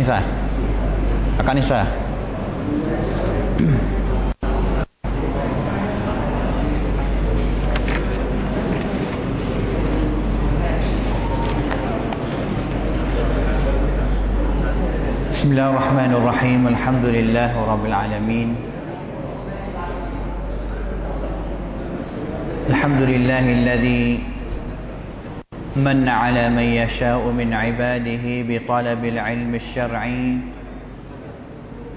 Nisa. Akak Nisa. Bismillahirrahmanirrahim. Alhamdulillahirabbil alamin. Alhamdulillahilladzi manna 'ala man yasha'u min 'ibadihi bi talabil 'ilmi asy-syar'i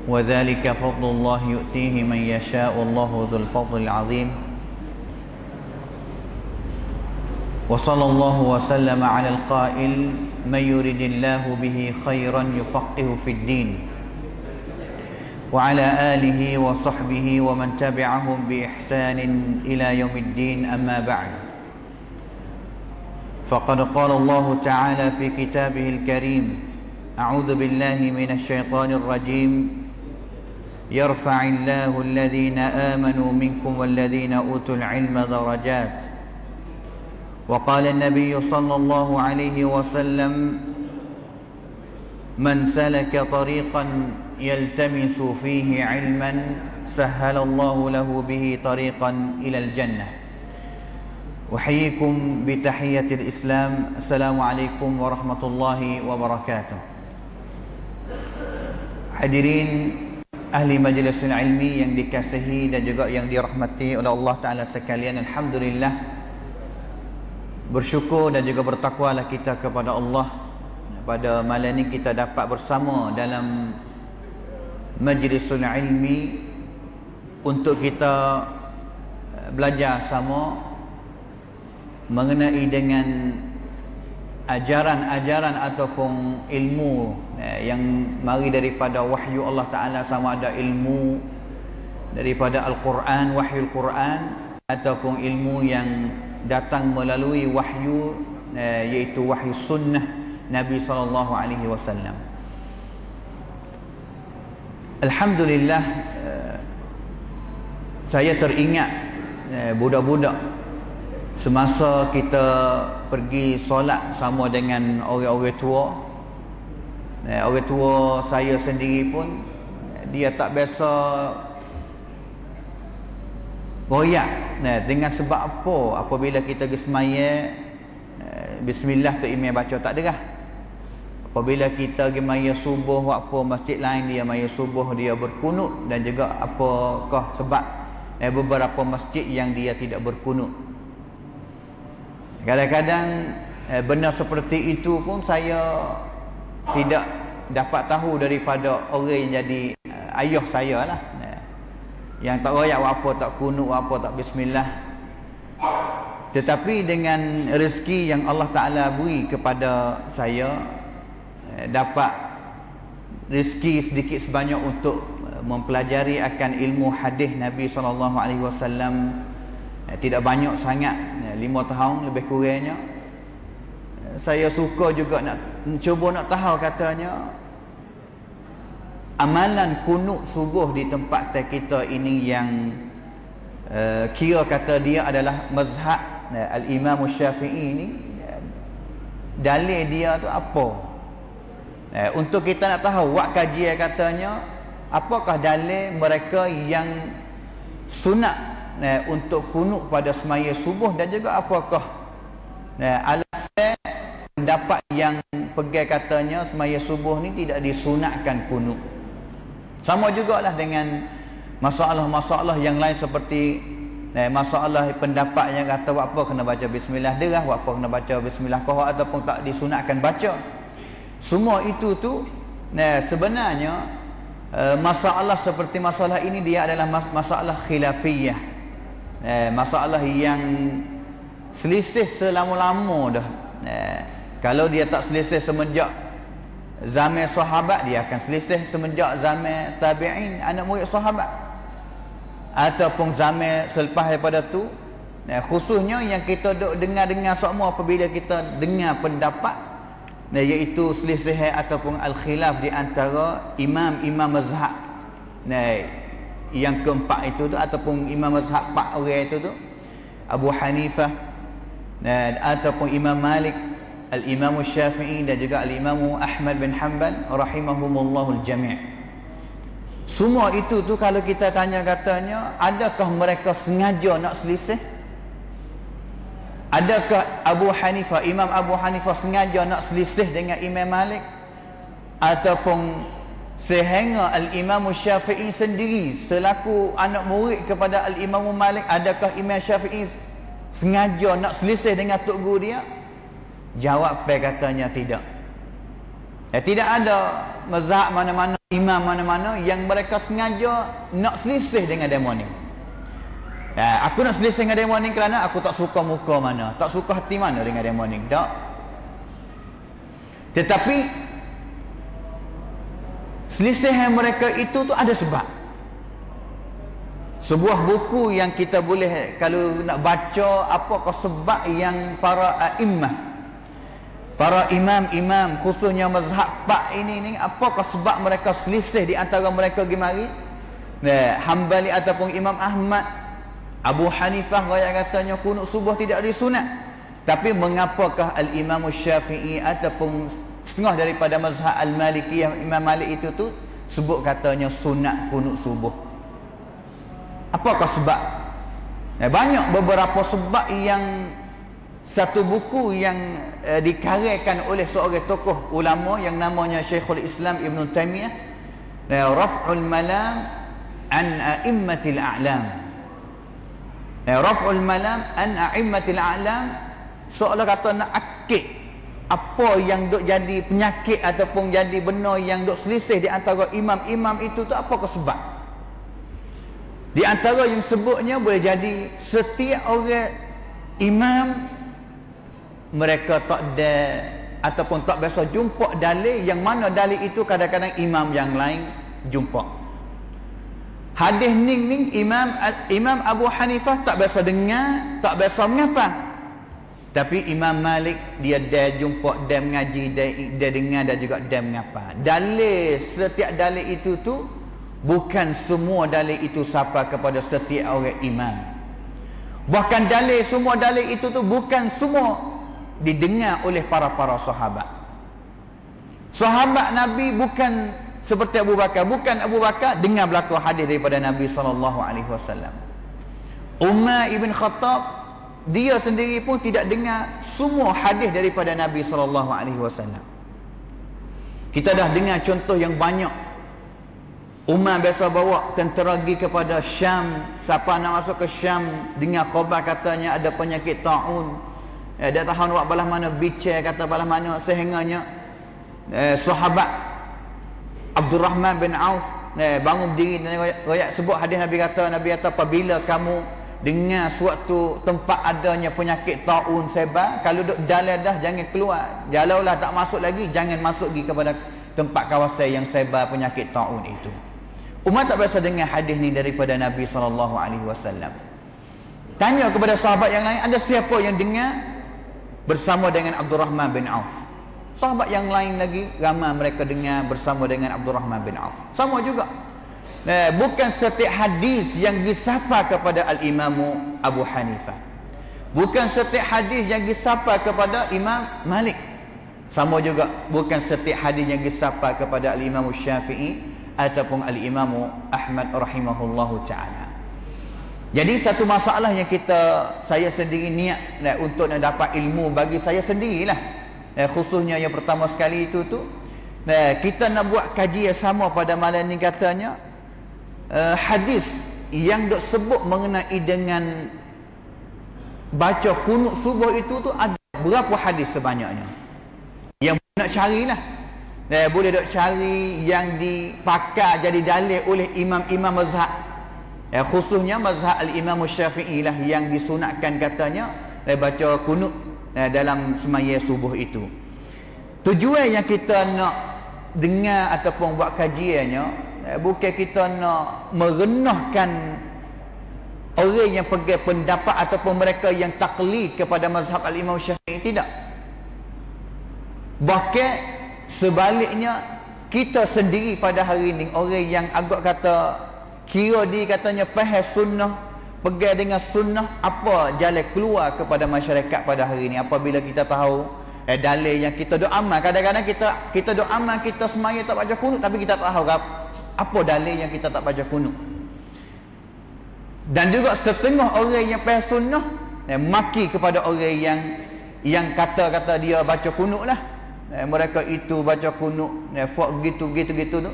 wa dzalika fadlullah yu'tihi man yasha'u Allahu dzul fadlil 'adzim. Wa sallallahu wa sallama 'alal qa'il man yuridillahu bihi khairan yufaqihu fid din wa 'ala alihi wa sahbihi wa man tabi'ahum bi ihsanin ila yaumiddin, amma ba'd. Faqad qala Allah ta'ala fi kitabihil karim, a'udzu billahi minasy syaithanir rajim, yarfa'illahu alladhina amanu minkum walladhina utul 'ilma darajat. Wa qala an-nabiy sallallahu alaihi wasallam, man salaka tariqan yaltamisu fihi 'ilman sahhala Allahu lahu bihi tariqan ila al-jannah. Uhayyikum bi tahiyyatil Islam. Assalamualaikum warahmatullahi wabarakatuh. Hadirin ahli majlisul ilmi yang dikasihi dan juga yang dirahmati oleh Allah Ta'ala sekalian, alhamdulillah, bersyukur dan juga bertakwalah kita kepada Allah. Pada malam ini kita dapat bersama dalam majlisul ilmi untuk kita belajar sama mengenai dengan ajaran-ajaran ataupun ilmu yang mari daripada wahyu Allah Ta'ala, sama ada ilmu daripada Al-Quran, wahyul Quran, ataupun ilmu yang datang melalui wahyu, iaitu wahyu sunnah Nabi SAW. Alhamdulillah, saya teringat budak-budak semasa kita pergi solat sama dengan orang-orang tua. Orang tua saya sendiri pun dia tak biasa royak. Dengan sebab apa? Apabila kita pergi semaya, bismillah tu imam baca tak derah. Apabila kita pergi maya subuh, apa masjid lain dia maya subuh dia berkunut, dan juga apakah sebab beberapa masjid yang dia tidak berkunut. Kadang-kadang benda seperti itu pun saya tidak dapat tahu daripada orang yang jadi ayah saya lah, yang tak royak apa, tak kunut apa, tak bismillah. Tetapi dengan rezeki yang Allah Ta'ala beri kepada saya, dapat rezeki sedikit sebanyak untuk mempelajari akan ilmu hadis Nabi SAW. Tidak banyak sangat, 5 tahun lebih kurangnya. Saya suka juga nak cuba nak tahu, katanya amalan kunut subuh di tempat kita ini yang kira kata dia adalah mazhab Al-Imam Syafi'i ini, dalil dia tu apa? Untuk kita nak tahu, wak kajian katanya, apakah dalil mereka yang sunat untuk kunut pada semaya subuh, dan juga apakah alasan pendapat yang pegang katanya semaya subuh ni tidak disunatkan kunut. Sama jugalah dengan masalah-masalah yang lain, seperti masalah pendapat yang kata apa kena baca bismillah derah, apa kena baca bismillah qahar, ataupun tak disunatkan baca. Semua itu tu sebenarnya masalah seperti masalah ini dia adalah masalah khilafiyah. Masalah yang selisih selama-lama dah. Kalau dia tak selisih semenjak zaman sahabat, dia akan selisih semenjak zaman tabi'in, anak murid sahabat, ataupun zaman selepas daripada tu. Khususnya yang kita dengar semua apabila kita dengar pendapat, iaitu selisih ataupun al-khilaf di antara imam-imam mazhab. Yang keempat itu tu, ataupun imam mazhab 4 orang itu tu, Abu Hanifah ataupun Imam Malik, Al-Imam Syafi'i dan juga Al-Imam Ahmad bin Hanbal rahimahumullahul jami'. Semua itu tu kalau kita tanya katanya, adakah mereka sengaja nak selisih? Adakah Imam Abu Hanifah sengaja nak selisih dengan Imam Malik? Ataupun sehingga Al-Imam Syafi'i sendiri selaku anak murid kepada Al-Imam Malik, adakah Imam Syafi'i sengaja nak selisih dengan tok guru dia? Jawab katanya tidak. Tidak ada mazhab mana-mana, imam mana-mana yang mereka sengaja nak selisih dengan demo ni. Aku nak selisih dengan demo ni kerana aku tak suka muka mana, tak suka hati mana dengan demo ni. Tak. Tetapi selisihan mereka itu tu ada sebab. Sebuah buku yang kita boleh kalau nak baca apakah sebab yang para a'immah, para imam-imam khususnya mazhab Pak ini apakah sebab mereka selisih di antara mereka gemari? Hambali ataupun Imam Ahmad, Abu Hanifah raya katanya kunut subuh tidak disunat. Tapi mengapakah Al-Imam Syafi'i ataupun setengah daripada mazhab Al-Malikiyah Imam Malik itu tu sebut katanya sunat kunut subuh? Apakah sebab? Banyak beberapa sebab yang satu buku yang dikaryakan oleh seorang tokoh ulama yang namanya Syekhul Islam Ibn Taymiyah, Raf'ul Malam an A'immatil A'lam. Raf'ul Malam an A'immatil A'lam, seolah kata nak akid apa yang duk jadi penyakit ataupun jadi benar yang duk selisih di antara imam-imam itu tu apakah sebab? Di antara yang sebutnya boleh jadi setiap orang imam mereka tak ada ataupun tak biasa jumpa dalil yang mana dalil itu kadang-kadang imam yang lain jumpa. Hadis ning Imam Abu Hanifah tak biasa dengar, tak biasa mengapa. Tapi Imam Malik dia jumpa, dia mengaji, dia dengar dan juga dia mengapa. Dalil, setiap dalil itu tu bukan semua dalil itu sampai kepada setiap orang imam. Bahkan semua dalil itu tu bukan semua didengar oleh para sahabat. Sahabat Nabi bukan seperti Abu Bakar, bukan Abu Bakar dengar belaka hadis daripada Nabi SAW. Umar ibn Khattab dia sendiri pun tidak dengar semua hadis daripada Nabi SAW. Kita dah dengar contoh yang banyak. Umar biasa bawa tentera pergi kepada Syam. Siapa nak masuk ke Syam dengar khabar katanya ada penyakit ta'un, dia tahan buat balah mana, bicar kata balah mana, sehingganya sahabat Abdurrahman bin Auf bangun berdiri dan royak sebut hadis Nabi kata apabila kamu dengar suatu tempat adanya penyakit ta'un sebar, kalau duk dalam dah jangan keluar, kalaulah tak masuk lagi jangan masuk pergi kepada tempat kawasan yang sebar penyakit ta'un itu. Umar tak biasa dengar hadis ni daripada Nabi SAW. Tanya kepada sahabat yang lain, ada siapa yang dengar bersama dengan Abdurrahman bin Auf? Sahabat yang lain lagi ramai mereka dengar bersama dengan Abdurrahman bin Auf. Sama juga. Bukan setiap hadis yang disapa kepada Al-Imam Abu Hanifah, bukan setiap hadis yang disapa kepada Imam Malik. Sama juga bukan setiap hadis yang disapa kepada Al-Imam Syafi'i ataupun Al-Imam Ahmad rahimahullahu ta'ala. Jadi satu masalah yang saya sendiri niat untuk nak dapat ilmu bagi saya sendirilah, khususnya yang pertama sekali itu tu kita nak buat kajian sama pada malam ni katanya hadis yang dok sebut mengenai dengan baca kunut subuh itu tu ada berapa hadis sebanyaknya yang nak carilah. Boleh dok cari yang dipakai jadi dalil oleh imam-imam mazhab, khususnya mazhab Al-Imam Syafi'i lah yang disunatkan katanya baca kunut dalam semaya subuh itu. Tujuan yang kita nak dengar ataupun buat kajiannya bukan kita nak merenahkan orang yang pegang pendapat ataupun mereka yang taklid kepada mazhab Al-Imam Syafi'i, tidak. Bahkan sebaliknya kita sendiri pada hari ini orang yang agak kata kira dia katanya faham sunnah, pegang dengan sunnah, apa jalan keluar kepada masyarakat pada hari ini apabila kita tahu dalil yang kita duk amal. Kadang-kadang kita duk amal, kita semaya tak baca kunut, tapi kita tak tahu apa dalil yang kita tak baca kunut. Dan juga setengah orang yang faham sunnah maki kepada orang yang kata-kata dia baca kunut lah. Mereka itu baca kunut fok gitu tu.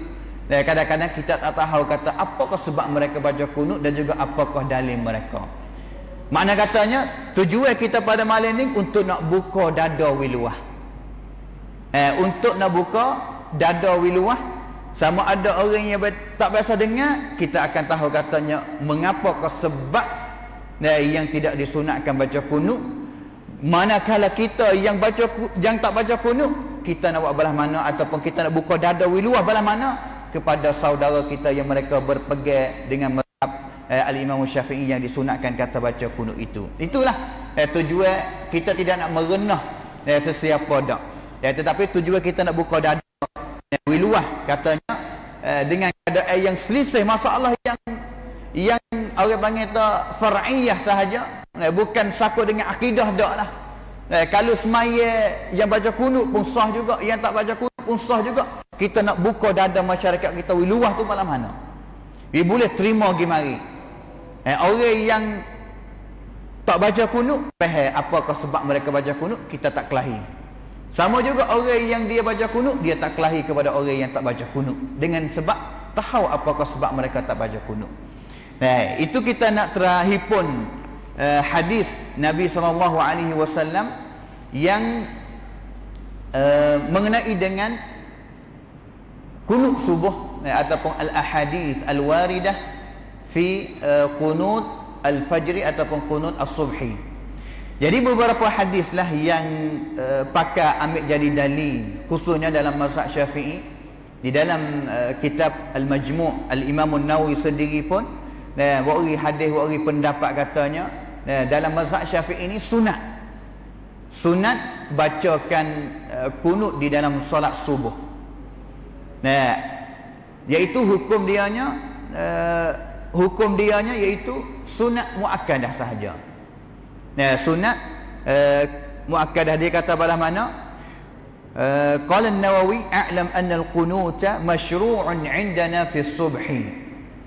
Kadang-kadang kita tak tahu kata apakah sebab mereka baca kunut dan juga apakah dalil mereka. Makna katanya tujuan kita pada malam ni untuk nak buka dada wiluah. Untuk nak buka dada wiluah. Sama ada orang yang tak biasa dengar, kita akan tahu katanya mengapakah sebab yang tidak disunatkan baca kunut. Manakala kita yang tak baca kunut, kita nak buat belah mana ataupun kita nak buka dada wiluah belah mana kepada saudara kita yang mereka berpegang dengan mazhab Al-Imam Syafi'i yang disunatkan kata baca kunut itu. Itulah tujuan kita tidak nak merenah sesiapa dak. Tetapi tujuan kita nak buka dada wiluah katanya dengan keadaan yang selisih masalah yang orang panggil tak far'iyah sahaja, bukan sakut dengan akidah dak lah. Kalau semaya yang baca kunut pun sah juga, yang tak baca kunut pun sah juga. Kita nak buka dada masyarakat kita wiluah tu malam mana dia boleh terima pergi mari. Orang yang tak baca kunut faham apakah sebab mereka baca kunut, kita tak kelahi. Sama juga orang yang dia baca kunut, dia tak kelahi kepada orang yang tak baca kunut dengan sebab tahu apakah sebab mereka tak baca kunut. Itu kita nak terahipun hadis Nabi SAW yang mengenai dengan kunut subuh ataupun al-ahadith al-waridah fi kunut al-fajri ataupun kunut as-subhi. Jadi beberapa hadis lah yang pakar ambil jadi dalil, khususnya dalam mazhab Syafi'i. Di dalam kitab Al-Majmu' Al-Imam An-Nawawi sendiri pun wari hadis, wari pendapat katanya dalam mazhab Syafi'i ini sunat bacakan kunut di dalam solat subuh. Iaitu hukum dianya iaitu sunat muakkadah sahaja. Sunat muakkadah dia kata balah mana? Qala An-Nawawi a'lam anna al-qunuta masyru'un 'indana fi as-subhi.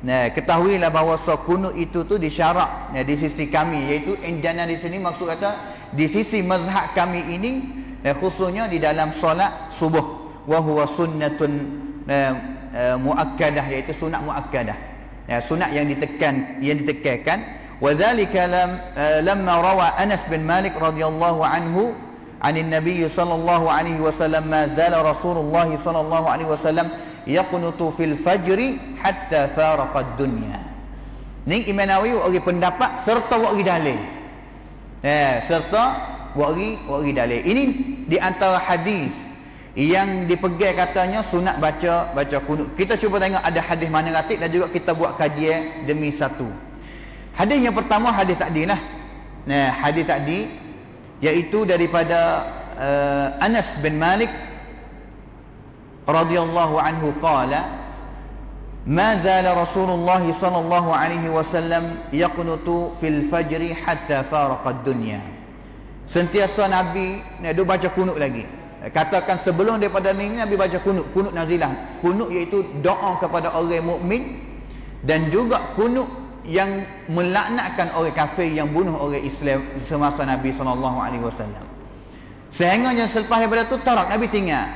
Ketahuilah bahawa kunut itu tu disyarak di sisi kami, iaitu indana di sini maksud kata di sisi mazhab kami ini khususnya di dalam solat subuh. Wa huwa sunnatun muakkadah, iaitu sunat muakkadah. Sunat yang ditekankan. وذلك لما روى أنس بن مالك رضي الله عنه عن النبي صلى الله عليه وسلم ما زال رسول الله صلى الله عليه وسلم يقنط في الفجر حتى فارق الدنيا. Ni Imam Nawawi bagi pendapat serta bagi dalil. Serta bagi dalil. Ini di antara hadis yang dipegang katanya sunat baca kunut. Kita cuba tengok ada hadis mana ratib dan juga kita buat kajian demi satu. Hadis yang pertama hadis takdi lah. Hadis takdi iaitu daripada Anas bin Malik radhiyallahu anhu qala ma zala Rasulullah sallallahu alaihi wasallam yaqnutu fil fajri hatta faraqa ad-dunya. Sentiasa Nabi duk baca kunut lagi. Katakan sebelum daripada ni Nabi baca kunut nazilah. Kunut iaitu doa kepada orang mukmin dan juga kunut yang melaknatkan orang kafir yang bunuh orang Islam semasa Nabi SAW. Sehingga yang selepas daripada itu tarak Nabi tinggal.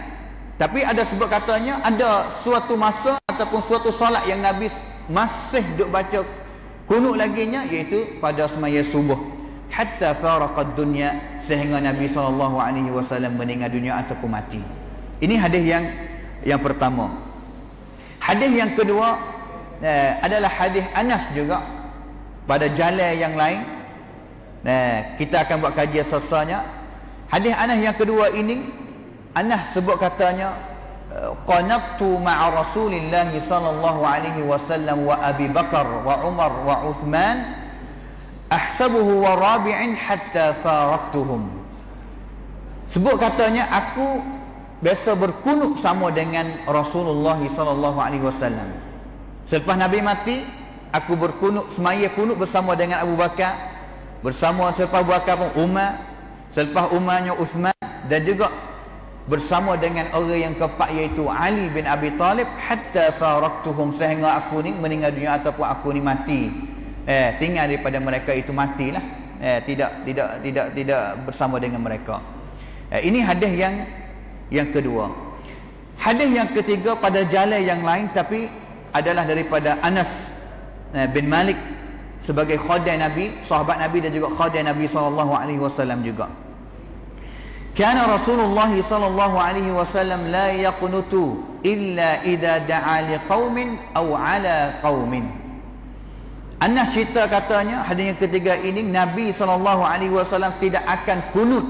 Tapi ada sebab katanya ada suatu masa ataupun suatu solat yang Nabi masih duk baca kunut laginya, iaitu pada semaya subuh. Hatta faraqad dunya, sehingga Nabi SAW meninggal dunia ataupun mati. Ini hadis yang pertama. Hadis yang kedua adalah hadis Anas juga pada jalan yang lain. Kita akan buat kajian sesanya. Hadis Anas yang kedua ini, Anas sebut katanya qanabtu ma'a Rasulillah sallallahu alaihi wasallam wa Abi Bakar wa Umar wa Uthman ahsabuhu wa rabi'in hatta faraqtuhum. Sebut katanya aku biasa berkunut sama dengan Rasulullah sallallahu alaihi wasallam. Selepas Nabi mati, aku berkunut, semaya kunut bersama dengan Abu Bakar, bersama selepas Abu Bakar pun Umar, selepas Umarnya Uthman, dan juga bersama dengan orang yang keempat iaitu Ali bin Abi Talib, hatta faraktuhum, sehingga aku ni meninggal dunia ataupun aku ni mati. Tinggal daripada mereka itu matilah. Tidak bersama dengan mereka. Ini hadis yang kedua. Hadis yang ketiga pada jalan yang lain tapi adalah daripada Anas bin Malik sebagai khadim Nabi, sahabat Nabi dan juga khadim Nabi SAW juga. Kana Rasulullah SAW la yaqnutu illa idza da'a liqaumin aw ala qaumin. Anas cerita katanya, hadis yang ketiga ini, Nabi SAW tidak akan kunut,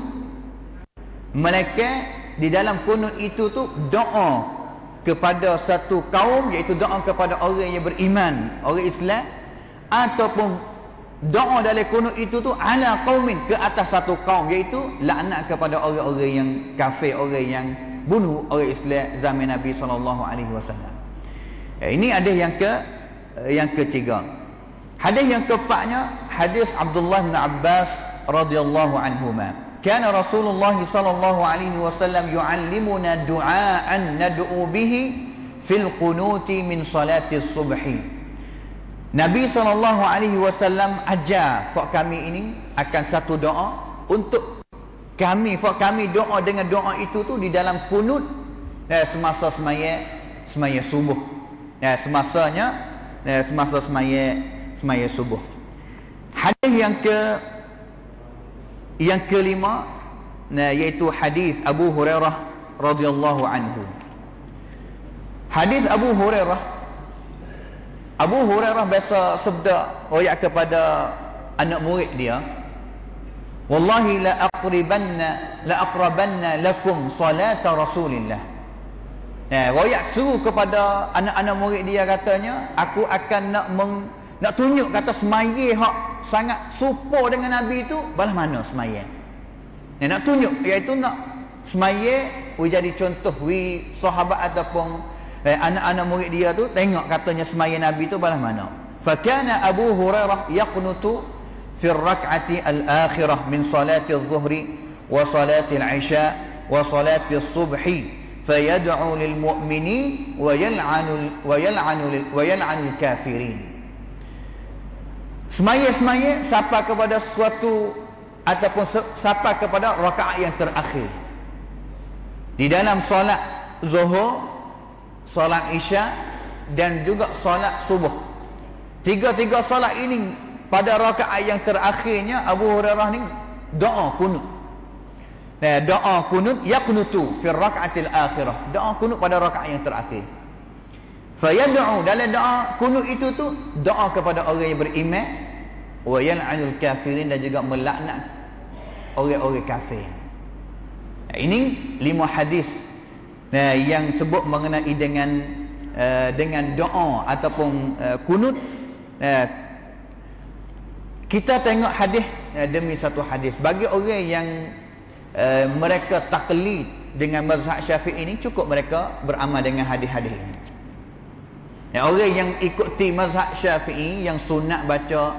melainkan di dalam kunut itu tu doa kepada satu kaum, iaitu doa kepada orang yang beriman, orang Islam, ataupun doa dalam kunut itu tu ala qaumin, ke atas satu kaum, iaitu laknat kepada orang-orang yang kafir, orang yang bunuh orang Islam zaman Nabi SAW. Ini hadis yang ketiga. Hadis yang keempatnya hadis Abdullah bin Abbas radhiyallahu anhuma. Kana Rasulullah sallallahu alaihi wasallam yu'allimuna du'aan nad'u bihi fil qunuti min salati subhi. Nabi sallallahu alaihi wasallam ajar fak kami ini akan satu doa untuk kami, fak kami doa dengan doa itu tu di dalam kunut semasa semaya subuh. Semasa semaya subuh. Hadis yang kelima, iaitu hadis Abu Hurairah radhiyallahu anhu. Hadis Abu Hurairah biasa sabda royak kepada anak murid dia, wallahi la aqrabanna lakum salata Rasulillah. Royak suruh kepada anak-anak murid dia, katanya aku akan nak tunjuk kata semaya hak sangat serupa dengan Nabi itu balas mana semaya. Nak tunjuk iaitu nak semaya jadi contoh sahabat ataupun anak-anak murid dia tu tengok katanya semaya Nabi itu balas mana. Fa kana Abu Hurairah yaqnutu fi ar-rak'ati al-akhirah min salati adh-dhuhri wa salati al-'isha wa salati as-subhi fayad'u lil mu'minin wa yal'anu al-kafirin. Semaya sapa kepada suatu ataupun sapa kepada rakaat yang terakhir di dalam solat zuhur, solat isya dan juga solat subuh. Tiga-tiga solat ini pada rakaat yang terakhirnya Abu Hurairah ni doa kunut. Doa kunut yaqnutu fi rakaatil akhirah. Doa kunut pada rakaat yang terakhir. Fayad'u, dalam doa kunut itu tu doa kepada orang yang beriman, wa yal'anul kafirin, dan juga melaknat orang-orang kafir. Ini 5 hadis yang sebut mengenai dengan doa ataupun kunut. Kita tengok hadis demi satu hadis. Bagi orang yang mereka taklid dengan mazhab Syafi'i ini, cukup mereka beramal dengan hadis-hadis ini. Orang yang ikuti mazhab Syafi'i yang sunat baca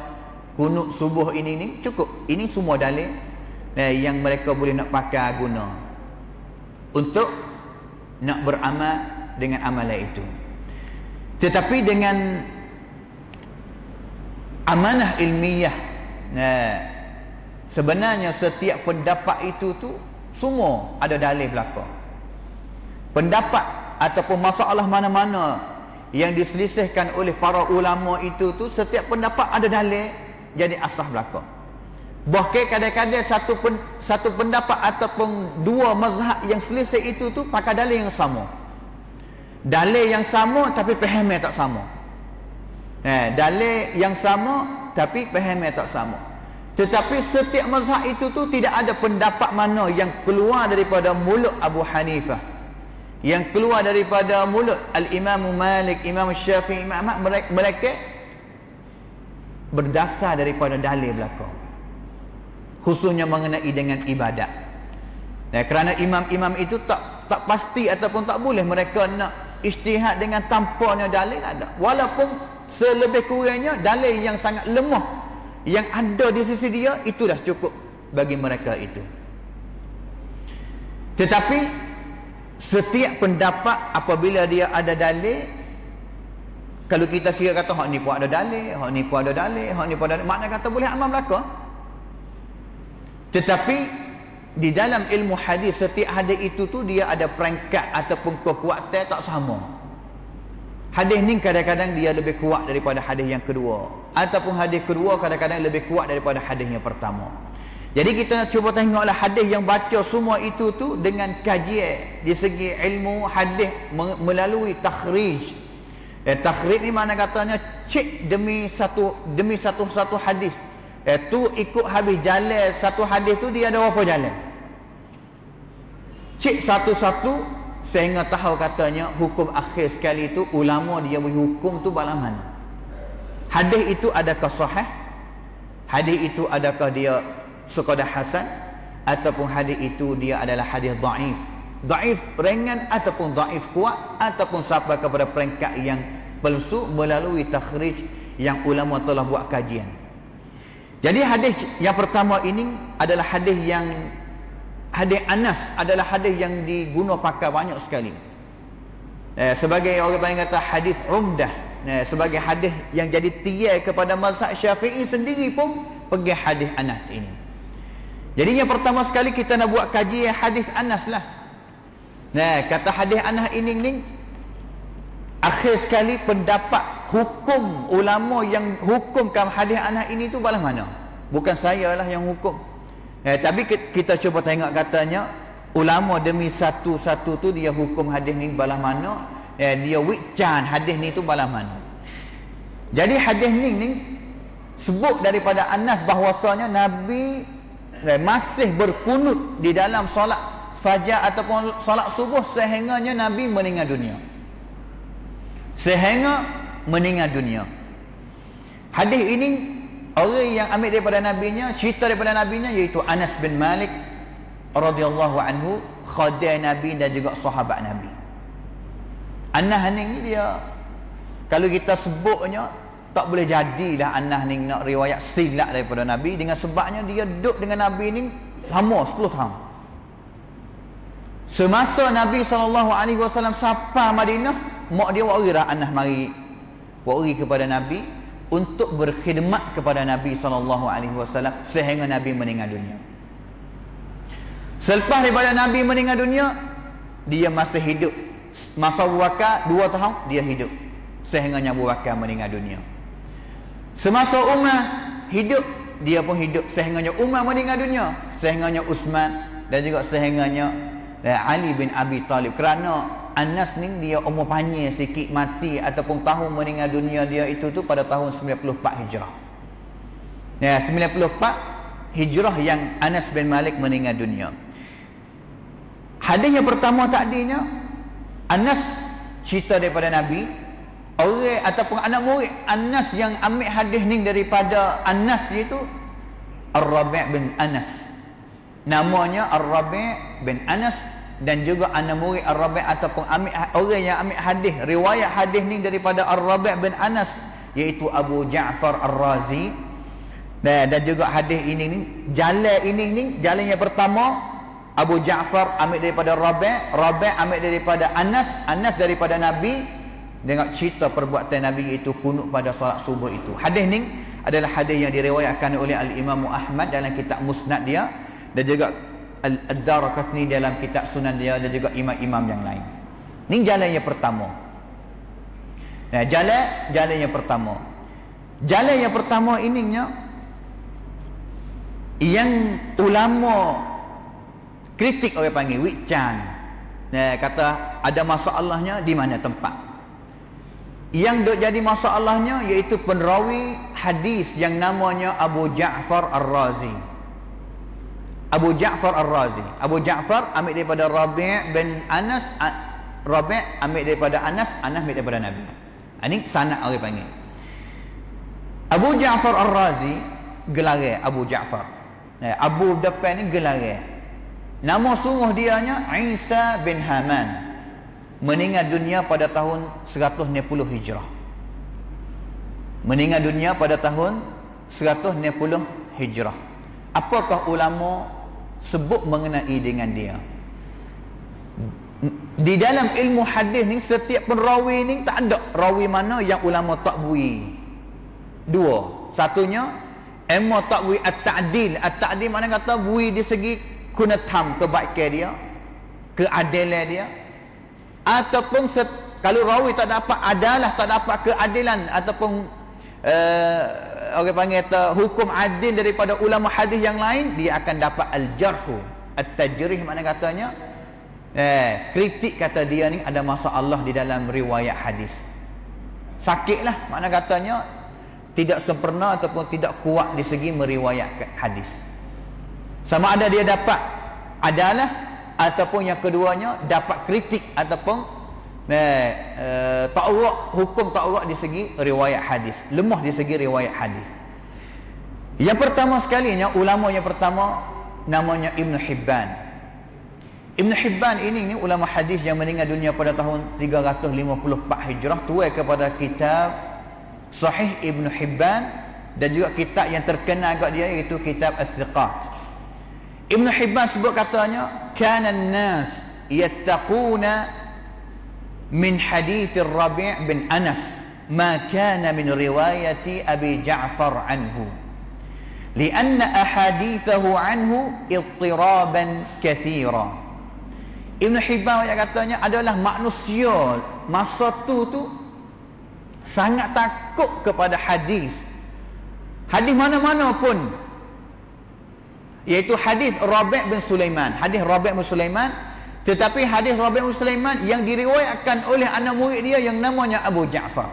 kunut subuh ini cukup. Ini semua dalil yang mereka boleh nak pakai guna untuk nak beramal dengan amalan itu. Tetapi dengan amanah ilmiah, sebenarnya setiap pendapat itu tu semua ada dalil belaka. Pendapat ataupun masalah mana-mana yang diselisihkan oleh para ulama itu tu, setiap pendapat ada dalil jadi asah belaka. Bahkan kadang-kadang satu pendapat ataupun dua mazhab yang selisih itu tu pakai dalil yang sama. Dalil yang sama tapi fahamnya tak sama. Dalil yang sama tapi fahamnya tak sama. Tetapi setiap mazhab itu tu tidak ada pendapat mana yang keluar daripada mulut Abu Hanifah, yang keluar daripada mulut Al-Imam Malik, Imam Syafi'i, Imam Ahmad, mereka berdasar daripada dalil belaka, khususnya mengenai dengan ibadat. Kerana imam-imam itu tak pasti ataupun tak boleh mereka nak ijtihad dengan tanpanya dalil ada. Walaupun selebih kurangnya dalil yang sangat lemah yang ada di sisi dia, itu dah cukup bagi mereka itu. Tetapi setiap pendapat apabila dia ada dalil, kalau kita kira kata hak ni pun ada dalil, hak ni pun ada dalil, hak ni pun ada dalil, makna kata boleh amal belaka. Tetapi di dalam ilmu hadis, setiap hadis itu tu dia ada peringkat ataupun kekuatan tak sama. Hadis ni kadang-kadang dia lebih kuat daripada hadis yang kedua, ataupun hadis kedua kadang-kadang lebih kuat daripada hadis yang pertama. Jadi kita nak cuba tengoklah hadis yang baca semua itu tu dengan kajian di segi ilmu hadis melalui takhrij. Takhrij ni mana katanya cek demi satu hadis. Tu ikut habis jalan satu hadis tu dia ada berapa jalan. Cek satu-satu sehingga tahu katanya hukum akhir sekali itu ulama dia beri hukum tu bala mana. Hadis itu adakah sahih? Hadis itu adakah dia sekadar hasan, ataupun hadis itu dia adalah hadis dhaif. Dhaif ringan ataupun dhaif kuat, ataupun sampai kepada peringkat yang palsu melalui takhrij yang ulama telah buat kajian. Jadi hadis yang pertama ini adalah hadis Anas adalah hadis yang diguna pakai banyak sekali. Sebagai orang panggil kata hadis umdah, sebagai hadis yang jadi tiai kepada mazhab Syafi'i sendiri pun pergi hadis Anas ini. Jadi yang pertama sekali kita nak buat kajian hadis Anas lah. Kata hadis Anas ini akhir sekali pendapat hukum ulama yang hukumkan hadis Anas ini tu balas mana? Bukan saya lah yang hukum. Tapi kita cuba tengok katanya ulama demi satu-satu tu dia hukum hadis ni balas mana, dia wikcan hadis ni tu balas mana. Jadi hadis ni sebut daripada Anas bahwasanya Nabi masih berkunut di dalam solat fajar ataupun solat subuh sehingganya Nabi meninggal dunia. Sehingga meninggal dunia. Hadis ini orang yang ambil daripada nabinya, cerita daripada nabinya, iaitu Anas bin Malik radhiyallahu anhu, khadim Nabi dan juga sahabat Nabi. Anas ni dia kalau kita sebutnya tak boleh jadilah Anas ni nak riwayat silap daripada Nabi, dengan sebabnya dia duduk dengan Nabi ni lama 10 tahun. Semasa Nabi SAW sampai Madinah, mak dia wari dah Anas mari wari kepada Nabi untuk berkhidmat kepada Nabi SAW sehingga Nabi meninggal dunia. Selepas daripada Nabi meninggal dunia, dia masih hidup. Masa Abu Bakar 2 tahun dia hidup sehingga Abu Bakar meninggal dunia. Semasa Umar hidup, dia pun hidup sehingga Umar meninggal dunia, sehingga Uthman dan juga sehingga Ali bin Abi Talib. Kerana Anas ni dia umur panjang sikit mati ataupun tahun meninggal dunia dia itu tu pada tahun 94 Hijrah. 94 Hijrah yang Anas bin Malik meninggal dunia. Hadis yang pertama tadinya Anas cerita daripada Nabi, orang ataupun anak murid Anas yang ambil hadis ni daripada Anas iaitu Ar-Rabi' bin Anas. Namanya Ar-Rabi' bin Anas, dan juga anak murid Ar-Rabi' ataupun orang yang ambil hadis riwayat hadis ni daripada Ar-Rabi' bin Anas iaitu Abu Ja'far Ar-Razi. Dan juga hadis ini jalan yang pertama Abu Ja'far ambil daripada Rabi' ambil daripada Anas daripada Nabi, dengan cerita perbuatan Nabi iaitu kunut pada solat subuh itu. Hadis ni adalah hadis yang diriwayatkan oleh Al-Imam Ahmad dalam kitab Musnad dia, dan juga Ad-Daraqutni dalam kitab Sunan dia, dan juga imam-imam yang lain. Ini jalan yang pertama. Jalan yang pertama. Jalan yang pertama ininya yang ulama kritik orang panggil wikcan. Kata ada masalahnya di mana tempat. Yang duk jadi masalahnya iaitu penrawi hadis yang namanya Abu Ja'far Ar-Razi. Abu Ja'far Ar-Razi. Abu Ja'far ambil daripada Rabi' bin Anas, Rabi' ambil daripada Anas ambil daripada Nabi. Ini sanad orang panggil. Abu Ja'far Ar-Razi gelar Abu Ja'far. Abu depan ni gelar. Nama sungguh dianya Isa bin Haman. Meninggal dunia pada tahun 160 Hijrah. Meninggal dunia pada tahun 160 Hijrah. Apakah ulama sebut mengenai dengan dia? Di dalam ilmu hadis ni setiap perawi ni tak ada rawi mana yang ulama takwi. Dua. Satunya ilmu takwi at-ta'dil. At-ta'dil mana kata bui di segi kunatam, kebaikan dia, keadilan dia. Ataupun kalau rawi tak dapat adalah, tak dapat keadilan ataupun orang panggil hukum adil daripada ulama hadis yang lain, dia akan dapat al-jarhu. At-tajrih mana katanya kritik, kata dia ni ada masalah di dalam riwayat hadis. Sakitlah, mana katanya tidak sempurna ataupun tidak kuat di segi meriwayatkan hadis. Sama ada dia dapat adalah ataupun yang keduanya dapat kritik ataupun ta'awwaq, hukum ta'awwaq di segi riwayat hadis, lemah di segi riwayat hadis. Yang pertama sekalinya, ulama yang pertama namanya Ibn Hibban. Ibn Hibban ini ulama hadis yang meninggal dunia pada tahun 354 Hijrah, tuai kepada kitab Sahih Ibn Hibban dan juga kitab yang terkenal agak dia iaitu kitab Al-Thiqat. Ibn Hibban sebut katanya, kana an-nas yattaquna min hadith Rabi' bin Anas ma kana min riwayati Abi Ja'far anhu lianna ahadithahu anhu ittiraban kathira. Ibn Hibban yang katanya adalah manusia masa tu sangat takut kepada hadis. Hadis mana-mana pun, iaitu hadis Rabi' bin Sulaiman. Hadis Rabi' bin Sulaiman, tetapi hadis Rabi' bin Sulaiman yang diriwayatkan oleh anak murid dia yang namanya Abu Ja'far.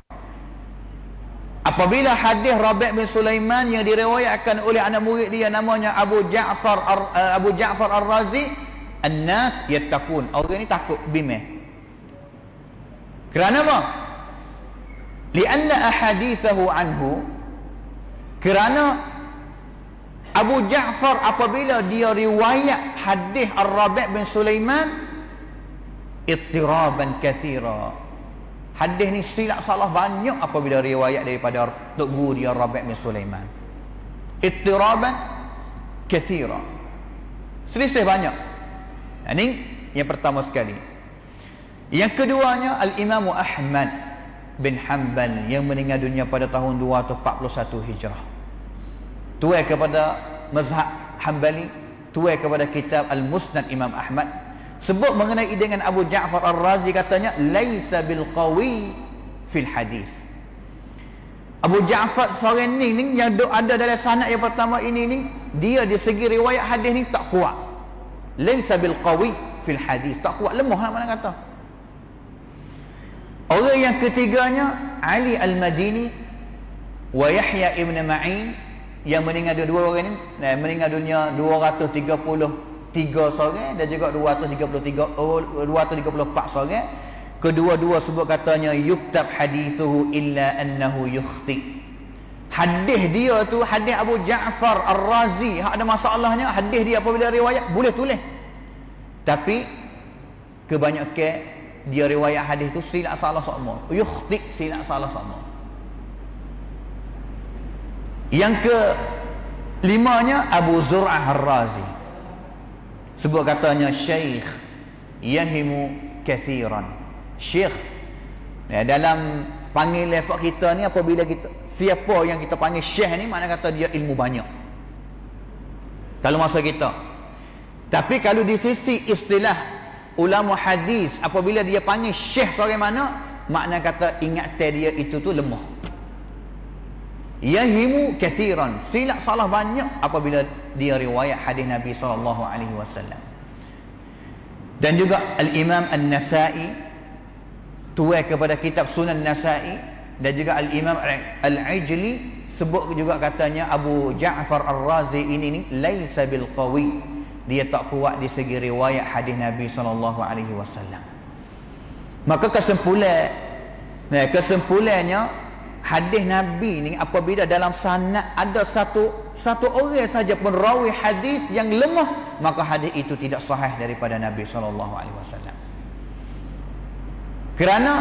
Apabila hadis Rabi' bin Sulaiman yang diriwayatkan oleh anak murid dia namanya Abu Ja'far Ar-Razi, an-nas yattaqun, orang ni takut bimeh. Kerana apa? Lianna ahadithahu anhu, kerana Abu Ja'far apabila dia riwayat hadis Ar-Rabi' bin Sulaiman ittiraban kathira, hadis ni silap salah banyak apabila riwayat daripada tok guru dia Ar-Rabi' bin Sulaiman. Ittiraban kathira, selisih banyak. Ini yang pertama sekali. Yang keduanya Al-Imam Ahmad bin Hanbal yang meninggal dunia pada tahun 241 Hijrah. Tuai kepada mazhab Hanbali, tuai kepada kitab Al-Musnad Imam Ahmad. Sebut mengenai dengan Abu Ja'far Ar-Razi, katanya laisa bil qawi fil hadis. Abu Ja'far seorang ni yang ada dalam sanad yang pertama ini dia di segi riwayat hadis ni tak kuat. Laisa bil qawi fil hadis, tak kuat, lemah lah mana kata. Orang yang ketiganya Ali Al-Madini wa Yahya Ibn Ma'in yang meninggal dua orang ni, meninggal dunia 233 seorang dan juga 234 seorang. Kedua-dua sebut katanya yuktab hadithuhu illa annahu yukhti. Hadis dia tu, hadis Abu Ja'far Ar-Razi, ada masalahnya hadis dia apabila riwayat boleh tulis, tapi kebanyakan dia riwayat hadis tu silap salah semua, yukhti, silap salah semua. Yang ke limanya Abu Zur'ah Ar-Razi, sebut katanya syekh yahimu kathiran. Syekh dalam panggil level kita ni, apabila kita siapa yang kita panggil syekh ni, mana kata dia ilmu banyak kalau masa kita. Tapi kalau di sisi istilah ulama hadis, apabila dia panggil syekh seorang mana, makna kata ingatan dia itu tu lemah. Yahimu kathiran, silap salah banyak apabila dia riwayat hadis Nabi SAW. Dan juga Al-Imam An-Nasai, tuai kepada kitab Sunan Nasai, dan juga Al-Imam Al-Ijli sebut juga katanya Abu Ja'far Ar-Razi ini laisa bil qawi, dia tak kuat di segi riwayat hadis Nabi SAW. Maka kesimpulannya hadis Nabi ni apabila dalam sanad ada satu orang saja pun rawi hadis yang lemah, maka hadis itu tidak sahih daripada Nabi SAW. Kerana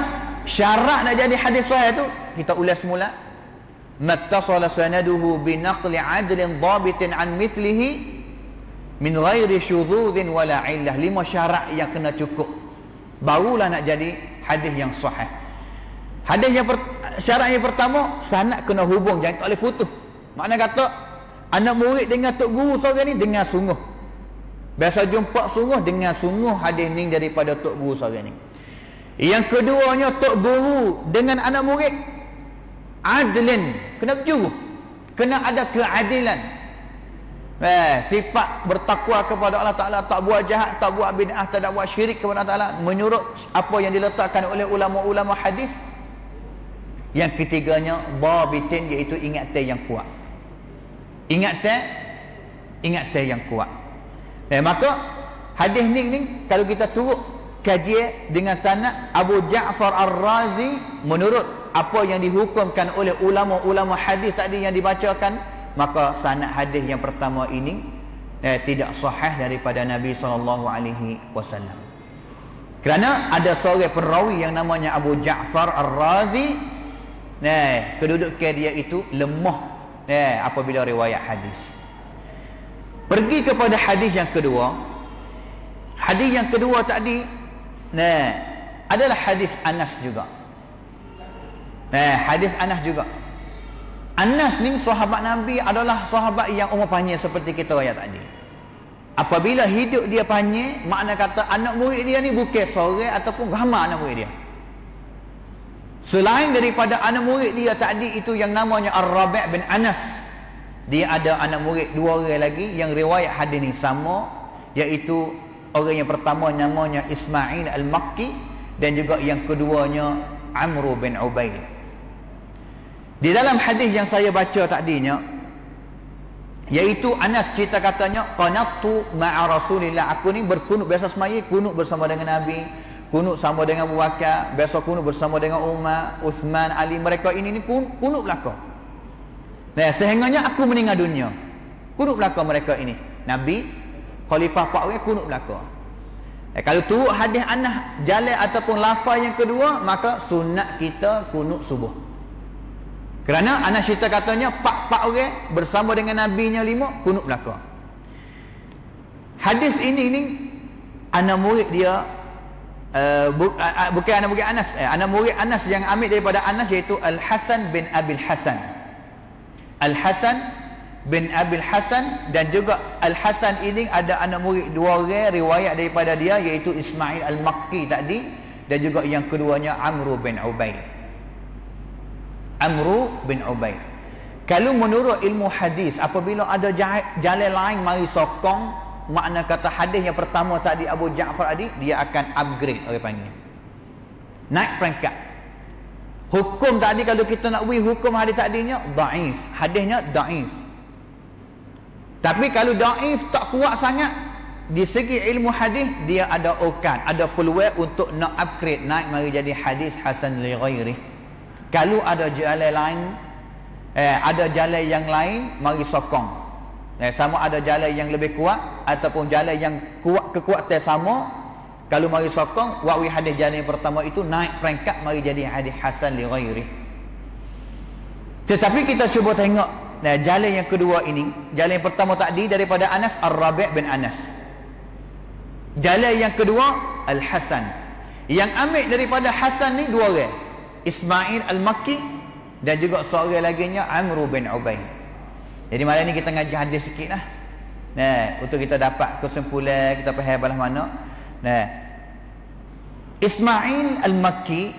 syarat nak jadi hadis sahih tu, kita ulas semula, mattasala sanaduhu bi naqli adlin dhabitin an mithlihi min ghairi syudzudzin wala illah. 5 syarat yang kena cukup. barulah nak jadi hadis yang sahih. Hadis yang syarat yang pertama, sanad kena hubung, jangan tak boleh putus. Makna kata anak murid dengan tok guru seorang ni dengan sungguh. Biasa jumpa sungguh dengan sungguh hadis ni daripada tok guru seorang ni. Yang keduanya, tok guru dengan anak murid adlan, kena berjuru, kena ada keadilan. Sifat bertakwa kepada Allah Ta'ala, tak buat jahat, tak buat bid'ah, tak buat syirik kepada Allah Ta'ala, menurut apa yang diletakkan oleh ulama-ulama hadis. Yang ketiganya, babitin, iaitu ingatan yang kuat. Ingatan yang kuat. Maka hadis ni kalau kita turut kaji dengan sanad Abu Ja'far Ar-Razi, menurut apa yang dihukumkan oleh ulama-ulama hadis tadi yang dibacakan, maka sanad hadis yang pertama ini tidak sahih daripada Nabi SAW. Kerana ada seorang perawi yang namanya Abu Ja'far Ar-Razi, kedudukan dia itu lemah apabila riwayat hadis. Pergi kepada hadis yang kedua. Hadis yang kedua tadi adalah hadis Anas juga. Hadis Anas juga. Anas ni sahabat Nabi, adalah sahabat yang umur panjang seperti kita ayat tadi. Apabila hidup dia panjang, makna kata anak murid dia ni bukan seorang ataupun ramai anak murid dia. Selain daripada anak murid dia tadi itu yang namanya Ar-Rabi' bin Anas, dia ada anak murid dua orang lagi yang riwayat hadis ni sama, iaitu orang yang pertama namanya Ismail Al-Makki, dan juga yang keduanya Amr bin Ubaid. Di dalam hadis yang saya baca tadinya, iaitu Anas cerita katanya, qanattu ma'a Rasulillah, aku ni berkunut, biasa semaya kunut bersama dengan Nabi, kunut sama dengan Abu Bakar, biasa kunut bersama dengan Umar, Uthman, Ali, mereka ini kunut belaka. Sehingganya aku meninggal dunia, kunut belaka mereka ini. Nabi, khalifah 4 orang kunut belaka. Kalau turut hadis Anas jalan ataupun lafaz yang kedua, maka sunat kita kunut subuh. Kerana Anas cerita katanya 4 orang bersama dengan Nabi-Nya 5 kunut belaka. Hadis ini anak murid dia, bukan anak murid Anas, anak murid Anas yang ambil daripada Anas, iaitu Al-Hasan bin Abil Hasan. Al-Hasan bin Abil Hasan, dan juga Al-Hasan ini ada anak murid 2 orang riwayat daripada dia, iaitu Ismail Al-Makki tadi, dan juga yang keduanya Amr bin Ubaid. Amr bin Ubaid. Kalau menurut ilmu hadis, apabila ada jalan lain mari sokong, makna kata hadis yang pertama tadi Abu Ja'far tadi, dia akan upgrade, orang panggil naik peringkat. Hukum tadi, kalau kita nak beri hukum hadis tadinya dhaif, hadisnya dhaif. Tapi kalau dhaif tak kuat sangat di segi ilmu hadis, dia ada okan, ada peluang untuk nak upgrade, naik mari jadi hadis hasan li ghairi. Kalau ada jalan lain, ada jalan yang lain mari sokong. Sama ada jalan yang lebih kuat ataupun jalan yang kuat, kekuatan sama, kalau mari sokong, wawi hadis jalan yang pertama itu naik peringkat mari jadi hadis hasan li ghairi. Tetapi kita cuba tengok jalan yang kedua ini. Jalan yang pertama tadi daripada Anas, Ar-Rabi' bin Anas. Jalan yang kedua Al-Hasan. Yang ambil daripada Hasan ni 2 orang, Ismail Al-Makki dan juga seorang laginya Amr bin Ubaid. Jadi malam ni kita ngaji hadis sikit lah, untuk kita dapat kesimpulan, kita faham belah mana. Ismail Al-Makki,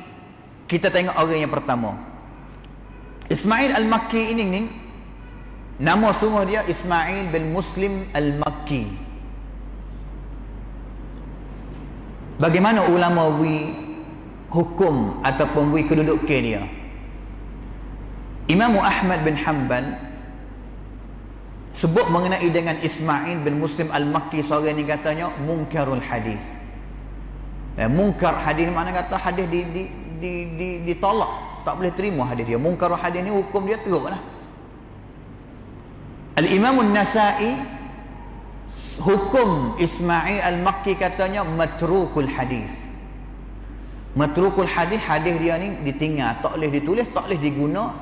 kita tengok orang yang pertama. Ismail Al-Makki ini nama sungguh dia Ismail bin Muslim Al-Makki. Bagaimana ulama hukum ataupun kedudukan dia? Imam Ahmad bin Hanbal sebut mengenai dengan Ismail bin Muslim Al-Makki seorang ni, katanya munkarul hadis. Munkar hadis mana kata hadis ditolak, tak boleh terima hadis dia. Munkarul hadis ni hukum dia teruklah. Al-Imam An-Nasa'i hukum Ismail Al-Makki katanya matrukul hadis. Matrukul hadis, hadis dia ni ditinggal, tak boleh ditulis, tak boleh diguna,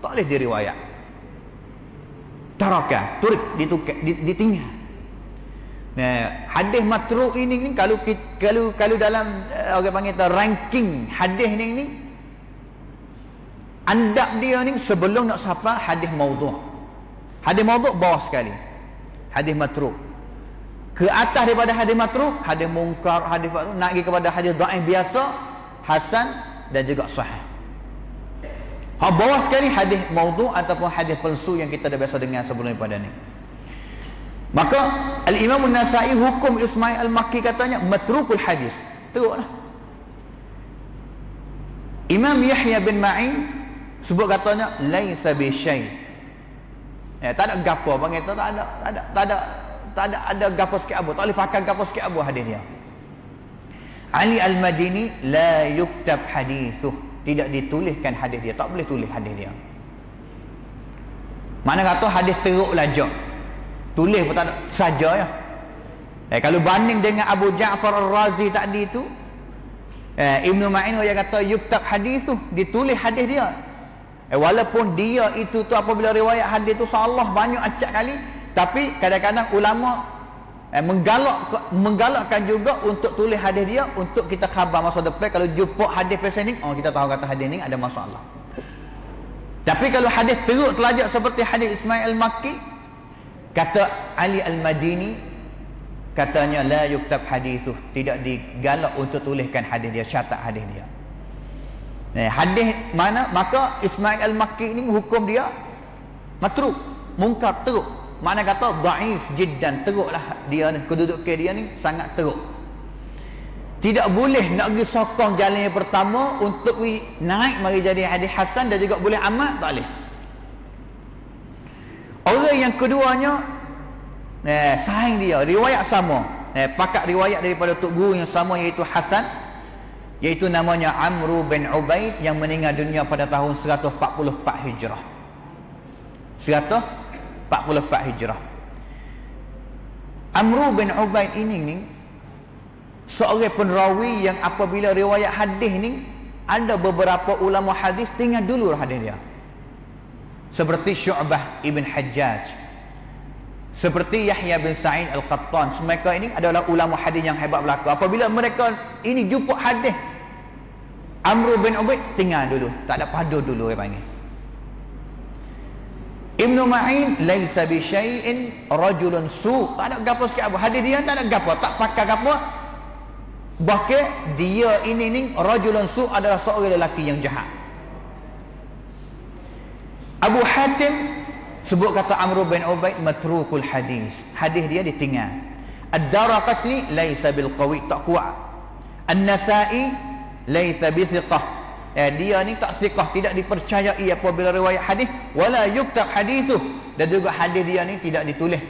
tak boleh diriwayat. Taraka, turik, ditinggal. Hadis matruk ini ni kalau dalam orang panggil ranking hadis ni andap dia ni sebelum nak sampai hadis maudhu'. Hadis maudhu' bawah sekali. Hadis matruk. Ke atas daripada hadis matruk, hadis mungkar, hadis nak pergi kepada hadis dhaif biasa, hasan dan juga sahih. Bawah sekali hadis maudhu' ataupun hadis palsu yang kita dah biasa dengar sebelum daripada ni. Maka Al-Imam An-Nasa'i hukum Ismail Al-Makki katanya matrukul hadis. Teruklah. Imam Yahya bin Ma'in sebut katanya laisa bi syai'. Tak ada gapo panggil tak ada gapo sikit apa. Tak boleh pakai gapo sikit apa hadis dia. Ali Al-Madini la yuktab hadithuh. Tidak dituliskan hadis dia. Tak boleh tulis hadis dia. Mana kata hadis teruk lajak. Tulis pun tak ada, saja ya. Kalau banding dengan Abu Ja'far Ar-Razi tadi tu, Ibnu Ma'in dia kata yuktab hadithuh, ditulis hadis dia. Walaupun dia itu tu apabila riwayat hadis tu salah banyak acak kali, tapi kadang-kadang ulama menggalakkan juga untuk tulis hadis dia untuk kita khabar masa depan kalau jumpa hadis pasal ni, kita tahu kata hadis ni ada masalah. Tapi kalau hadis teruk telajak seperti hadis Ismail Al-Makki, kata Ali Al-Madini katanya la yuktab hadithuh, tidak digalak untuk tuliskan hadis dia, syatat hadis dia. Hadis mana? Maka Ismail Al-Makki ni hukum dia matruk, mungkar, teruk. Mana kata dhaif jiddan, teruklah dia ni, kedudukan dia ni sangat teruk. Tidak boleh nak pergi sokong jalan yang pertama untuk naik mari jadi hadis hasan dan juga boleh amal, tak boleh. Orang yang keduanya saing dia, riwayat sama, pakat riwayat daripada tok guru yang sama iaitu hasan, iaitu namanya Amru bin Ubaid yang meninggal dunia pada tahun 144 Hijrah. 144 Hijrah. Amru bin Ubaid ini seorang penrawi yang apabila riwayat hadis ni ada beberapa ulama hadis tinggal dulu hadis dia. Seperti Syu'bah ibn Hajjaj, seperti Yahya bin Sa'id Al-Qattan. Mereka ini adalah ulama hadis yang hebat belaka. Apabila mereka ini jumpa hadis Amru bin Ubaid, tinggal dulu, tak ada padu dulu dia panggil. Ibnu Ma'in laisa bi syai'in rajulun su', tak ada gapo sikit apa. Hadis dia tak ada gapo, tak pakai gapo. Bahkan dia ini rajulun su' adalah seorang lelaki yang jahat. Abu Hatim sebut kata Amru bin Ubaid matrukul hadis. Hadis dia ditinggal. Ad-Daraqutni laisa bil qawi, tak kuat. An-Nasa'i laisa bi thiqah. Dia ni tak thiqah, tidak dipercayai apabila riwayat hadis, wala yuktab hadithuh, dan juga hadis dia ni tidak ditulis,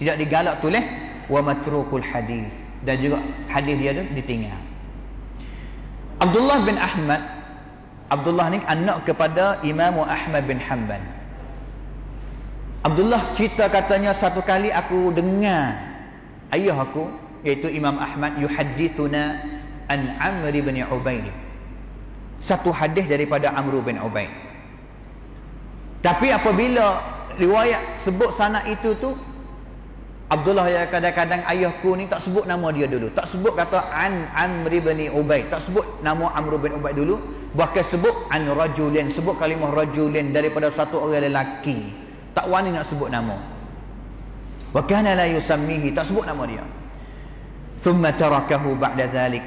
tidak digalak tulis, wa matrukul hadis, dan juga hadis dia tu ditinggal. Abdullah bin Ahmad, Abdullah ni anak kepada Imam Ahmad bin Hanbal. Abdullah cerita katanya satu kali aku dengar ayah aku iaitu Imam Ahmad yuhaddithuna an Amr bin Ubaid. Satu hadis daripada Amr bin Ubaid. Tapi apabila riwayat sebut sanad itu tu, Abdullah ya kadang-kadang ayahku ni tak sebut nama dia dulu, tak sebut kata an Amr bin Ubaid, tak sebut nama Amr bin Ubaid dulu, bahkan sebut an rajulin, sebut kalimah rajulin daripada satu orang lelaki, tak wani nak sebut nama. Wa kana la yusammihi, tak sebut nama dia. Thumma tarakahu ba'da dhalik,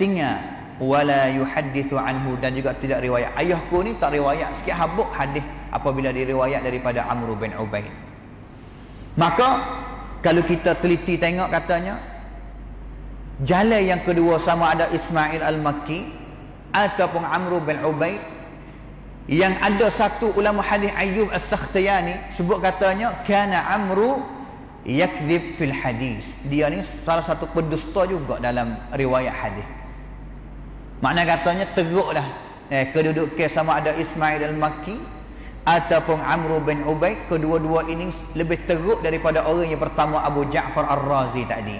tinggal wala yuhaddithu anhu, dan juga tidak riwayat. Ayahku ni tak riwayat sikit habuk hadis apabila diriwayat daripada Amr bin Ubaid. Maka kalau kita teliti tengok katanya jalan yang kedua sama ada Ismail Al-Makki ataupun Amr bin Ubaid, yang ada satu ulama hadis Ayyub As-Sakhtiyani sebut katanya kana Amru yakdzib fil hadis, dia ni salah satu pendusta juga dalam riwayat hadis. Makna katanya teruklah kedudukan sama ada Ismail Al-Makki ataupun Amr bin Ubaid, kedua-dua ini lebih teruk daripada orang yang pertama Abu Ja'far Ar-Razi tadi.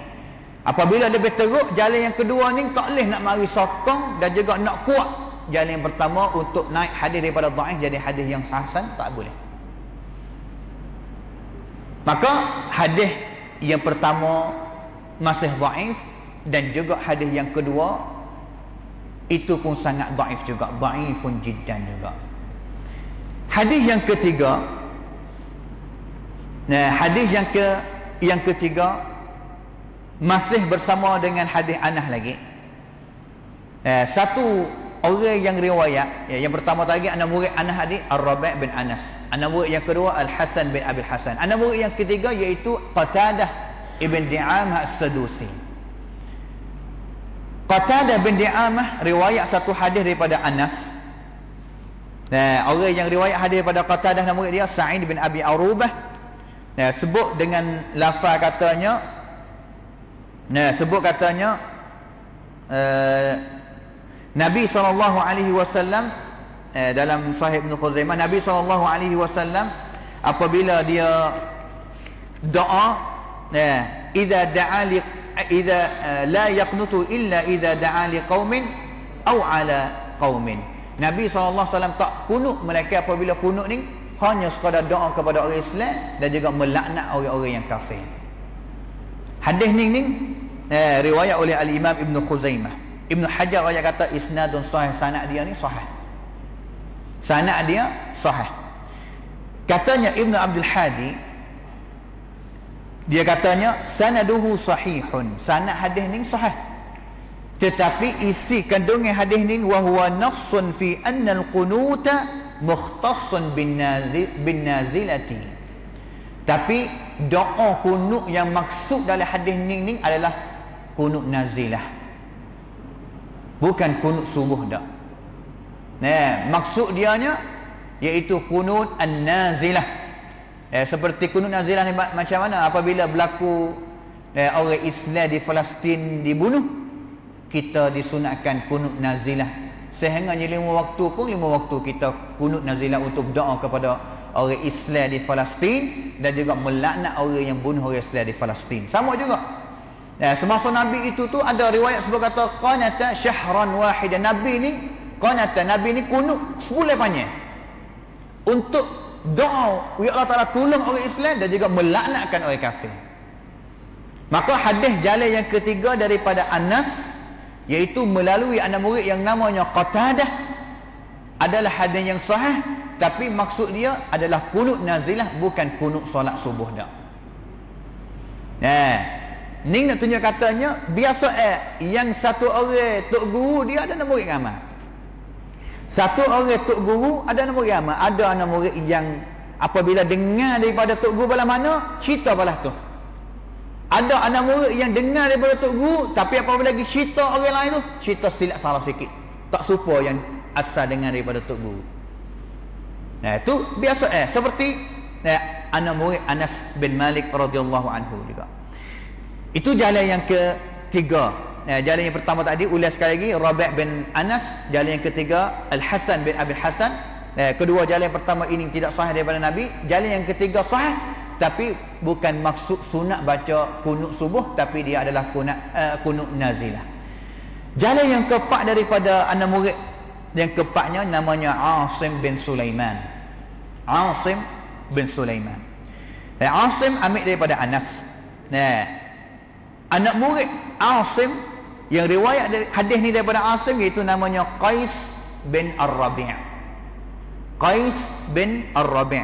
Apabila lebih teruk, jalan yang kedua ni tak boleh nak mari sokong dan juga nak kuat jalan yang pertama untuk naik hadis daripada dhaif jadi hadis yang hasan, tak boleh. Maka hadis yang pertama masih dhaif, dan juga hadis yang kedua itu pun sangat dhaif juga, dhaifun jiddan juga. Hadis yang ketiga, hadis yang ketiga masih bersama dengan hadis Anas lagi. Satu orang yang riwayat, yang pertama tadi anak murid Anas tadi Ar-Rabi' bin Anas, anak murid yang kedua Al-Hasan bin Abi Hasan, anak murid yang ketiga iaitu Qatadah ibn Di'amah As-Sadusi. Qatadah bin Di'amah riwayat satu hadis daripada Anas. Orang yang riwayat hadis daripada Qatadah, nama dia Sa'id bin Abi Arubah. Sebut dengan lafaz katanya, sebut katanya Nabi SAW dalam Sahih Ibn Khuzaimah, Nabi SAW apabila dia doa, idza la yaqnutu illa idza da'a li qaumin aw ala qaumin. Nabi SAW tak kunut melainkan apabila kunut ni hanya sekadar doa kepada orang Islam dan juga melaknat orang-orang yang kafir. Hadis ni riwayat oleh Al-Imam Ibn Khuzaimah. Ibn Hajar ayat kata isnadun sahih, sanad dia ni sahih. Sanad dia sahih. Katanya Ibn Abdul Hadi, dia katanya sanaduhu sahihun, sanad hadis ni sahih. Tetapi isi kandungan hadis ni wa huwa nassun fi anna al-qunuta mukhtassun bin nazilati. Tapi doa kunut yang maksud dalam hadis ni adalah kunut nazilah, bukan kunut subuh dah. Maksud dianya iaitu kunut an-nazilah. Seperti kunut nazilah ni macam mana? Apabila berlaku orang Islam di Palestin dibunuh, kita disunatkan kunut nazilah. Sehingga 5 waktu pun 5 waktu kita kunut nazilah untuk doa kepada orang Islam di Palestin dan juga melaknat orang yang bunuh orang Islam di Palestin. Sama juga. Semasa Nabi itu tu ada riwayat sebab kata qanata syahran wahidan. Nabi ni qanata, Nabi ni kunut sebulan panjang untuk doa ya Allah Taala tolong orang Islam dan juga melaknatkan orang kafir. Maka hadis jalan yang ketiga daripada Anas, iaitu melalui anak murid yang namanya Qatadah, adalah hadis yang sahih, tapi maksud dia adalah kunut nazilah, bukan kunut solat subuh dah. Ni nak tunjuk katanya biasa yang satu orang tok guru dia ada anak murid ramai. Satu orang tok guru ada anak murid ramai. Ada anak murid yang apabila dengar daripada tok guru belah mana, cerita belah tu. Ada anak murid yang dengar daripada tok guru, tapi apabila lagi cerita orang lain tu, cerita silap salah sikit. Tak serupa yang asal dengar daripada tok guru. Itu biasa seperti anak murid Anas bin Malik radhiyallahu anhu juga. Itu jalan yang ketiga. Jalan yang pertama tadi ulas sekali lagi Rabi' bin Anas. Jalan yang ketiga Al-Hasan bin Abi Hasan. Kedua jalan yang pertama ini tidak sahih daripada Nabi. Jalan yang ketiga sahih, tapi bukan maksud sunat baca kunut subuh, tapi dia adalah kunut nazilah. Jalan yang keempat daripada anak murid yang keempatnya namanya Asim bin Sulaiman. Asim bin Sulaiman. Asim ambil daripada Anas. Anak murid Asim yang riwayat hadis ni daripada Asim iaitu namanya Qais bin Ar-Rabi'. Qais bin Ar-Rabi'.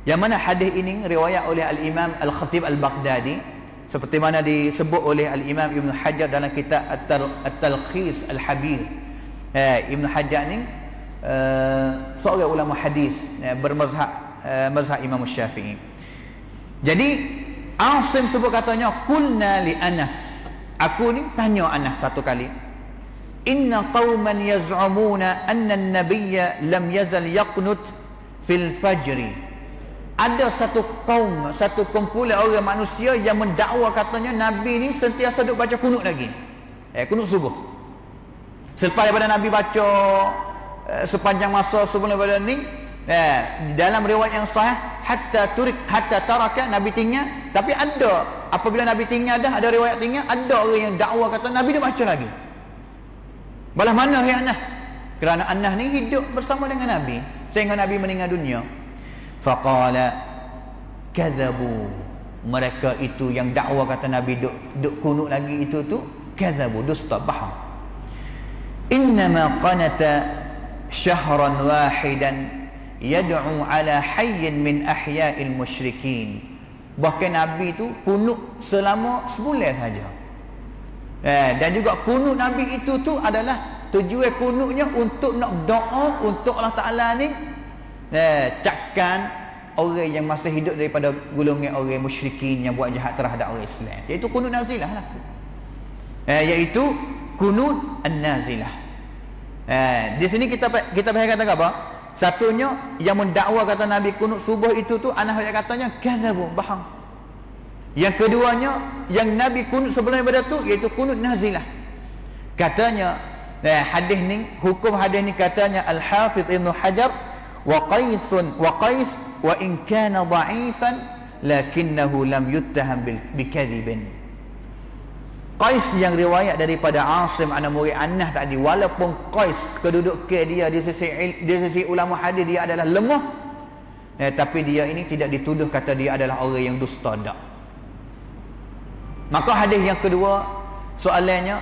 Yang mana hadis ini riwayat oleh Al-Imam Al-Khatib Al-Baghdadi, seperti mana disebut oleh Al-Imam Ibn Hajar dalam kitab At-Talkhis Al-Habir. Ibn Hajar ni seorang ulama hadis bermazhab Imam Syafi'i. Jadi Asim sebut katanya qulna li Anas, aku ni tanya Anas satu kali, inna qauman yaz'umuna anna an-nabiyya lam yazal yaqnut fil fajri. Ada satu kaum, satu kumpulan orang manusia yang mendakwa katanya Nabi ni sentiasa duk baca kunut lagi, kunut subuh. Selepas daripada Nabi baca sepanjang masa sebelum daripada ni, dalam riwayat yang sahih hatta taraka, Nabi tinggal. Tapi ada apabila Nabi tinggal dah, ada riwayat tinggal, ada orang yang dakwa kata Nabi dia baca lagi. Balah mana ya Anas? Kerana Anas ni hidup bersama dengan Nabi sehingga Nabi meninggal dunia. Faqala kadzabu. mereka itu yang dakwa kata Nabi duk kunut lagi itu tu kadzabu, dusta, bohong. Innama qanata syahran wahidan yad'u ala hayyin min ahya'il musyrikin. Bahkan Nabi itu kunut selama sebulan saja. Dan juga kunut Nabi itu tu adalah tujuan kunutnya untuk nak doa untuk Allah Ta'ala ni cakkan orang yang masih hidup daripada golongan orang musyrikin yang buat jahat terhadap orang Islam, iaitu kunut nazilah lah. Iaitu kunut an-nazilah. Di sini kita bahas kata apa? Satunya yang mendakwa kata Nabi kunut subuh itu tu anak ayat katanya kadzabu, bohong. Yang keduanya yang Nabi kunut sebelum daripada tu iaitu kunut nazilah. Katanya hadis ni, hukum hadis ni katanya Al-Hafidh Ibn Hajar wa qais wa in kana dha'ifan lakinnahu lam yuttaham bikadzibin. Qais yang riwayat daripada Asim anak murid Anas tadi, walaupun Qais kedudukan dia di sisi ulama hadis dia adalah lemah, tapi dia ini tidak dituduh kata dia adalah orang yang dusta, tak. Maka hadis yang kedua soalannya,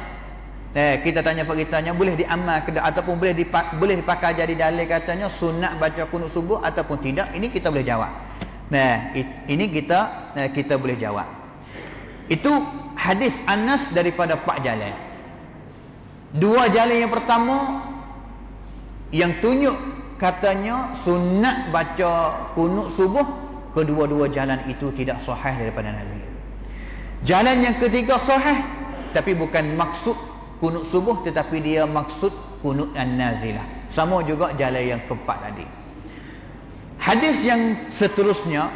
kita tanya faktanya boleh diamal ataupun boleh dipakai jadi dalil katanya sunat baca kunut subuh ataupun tidak, ini kita boleh jawab. Ini kita boleh jawab. Itu hadis Anas daripada 4 jalan. 2 jalan yang pertama yang tunjuk katanya sunat baca kunut subuh, kedua-dua jalan itu tidak sahih daripada Nabi. Jalan yang ketiga sahih, tapi bukan maksud kunut subuh, tetapi dia maksud kunut an-nazilah. Sama juga jalan yang keempat tadi. Hadis yang seterusnya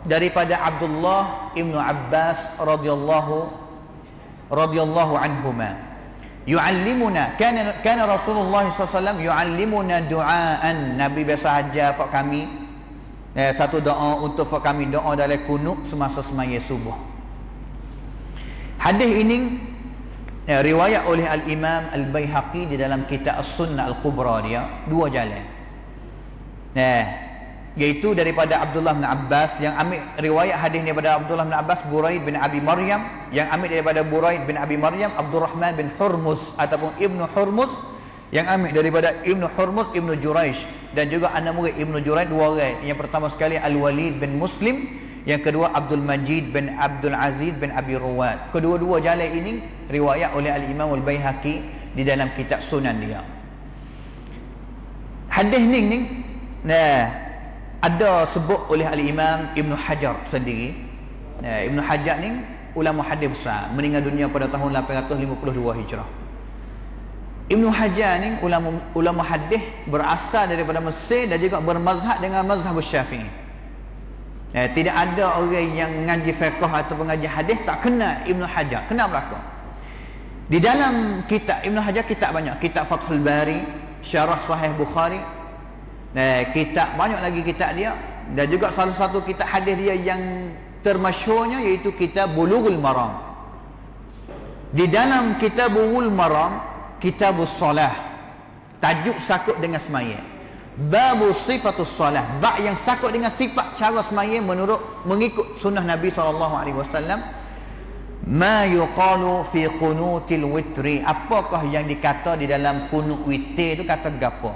daripada Abdullah Ibn Abbas radhiyallahu anhuma, yu'allimuna kana Rasulullah SAW yu'allimuna du'aan. Nabi biasa ajar fak kami satu doa untuk fak kami, doa dalam kunut semasa semaya subuh. Hadis ini riwayat oleh Al-Imam Al-Baihaqi di dalam kitab As-Sunnah Al-Kubra dia, 2 jalan. Iaitu daripada Abdullah bin Abbas, yang ambil riwayat hadis daripada Abdullah bin Abbas, Buraid bin Abi Maryam, yang ambil daripada Buraid bin Abi Maryam, Abdurrahman bin Hurmuz ataupun Ibnu Hurmuz, yang ambil daripada Ibnu Hurmuz Ibnu Juraish, dan juga anak murid Ibnu Juraish 2 orang. Yang pertama sekali Al-Walid bin Muslim, yang kedua Abdul Majid bin Abdul Aziz bin Abi Ruwad. Kedua-dua jalan ini riwayat oleh Al-Imam Al-Baihaqi di dalam kitab Sunan dia. Hadis ni ada sebut oleh Al-Imam Ibn Hajar sendiri. Ibn Hajar ni ulama hadis besar, meninggal dunia pada tahun 852 Hijrah. Ibn Hajar ni ulama hadis berasal daripada Mesir dan juga bermazhab dengan mazhab Syafi'i. Tidak ada orang yang ngaji fiqh ataupun ngaji hadis tak kenal Ibn Hajar, kenal belaka. Di dalam kitab Ibn Hajar, kitab banyak, kitab Fathul Bari, Syarah Sahih Bukhari, kitab banyak lagi kitab dia, dan juga salah satu kitab hadis dia yang termasyhurnya iaitu kitab Bulughul Maram. Di dalam kitab Bulughul Maram, kitabus solah, tajuk sakut dengan semaya. Babu sifatus solah, bab yang sakut dengan sifat cara semaya mengikut sunnah Nabi SAW. Ma yuqalu fi qunutil witri, apakah yang dikata di dalam kunut witir itu, kata gapo?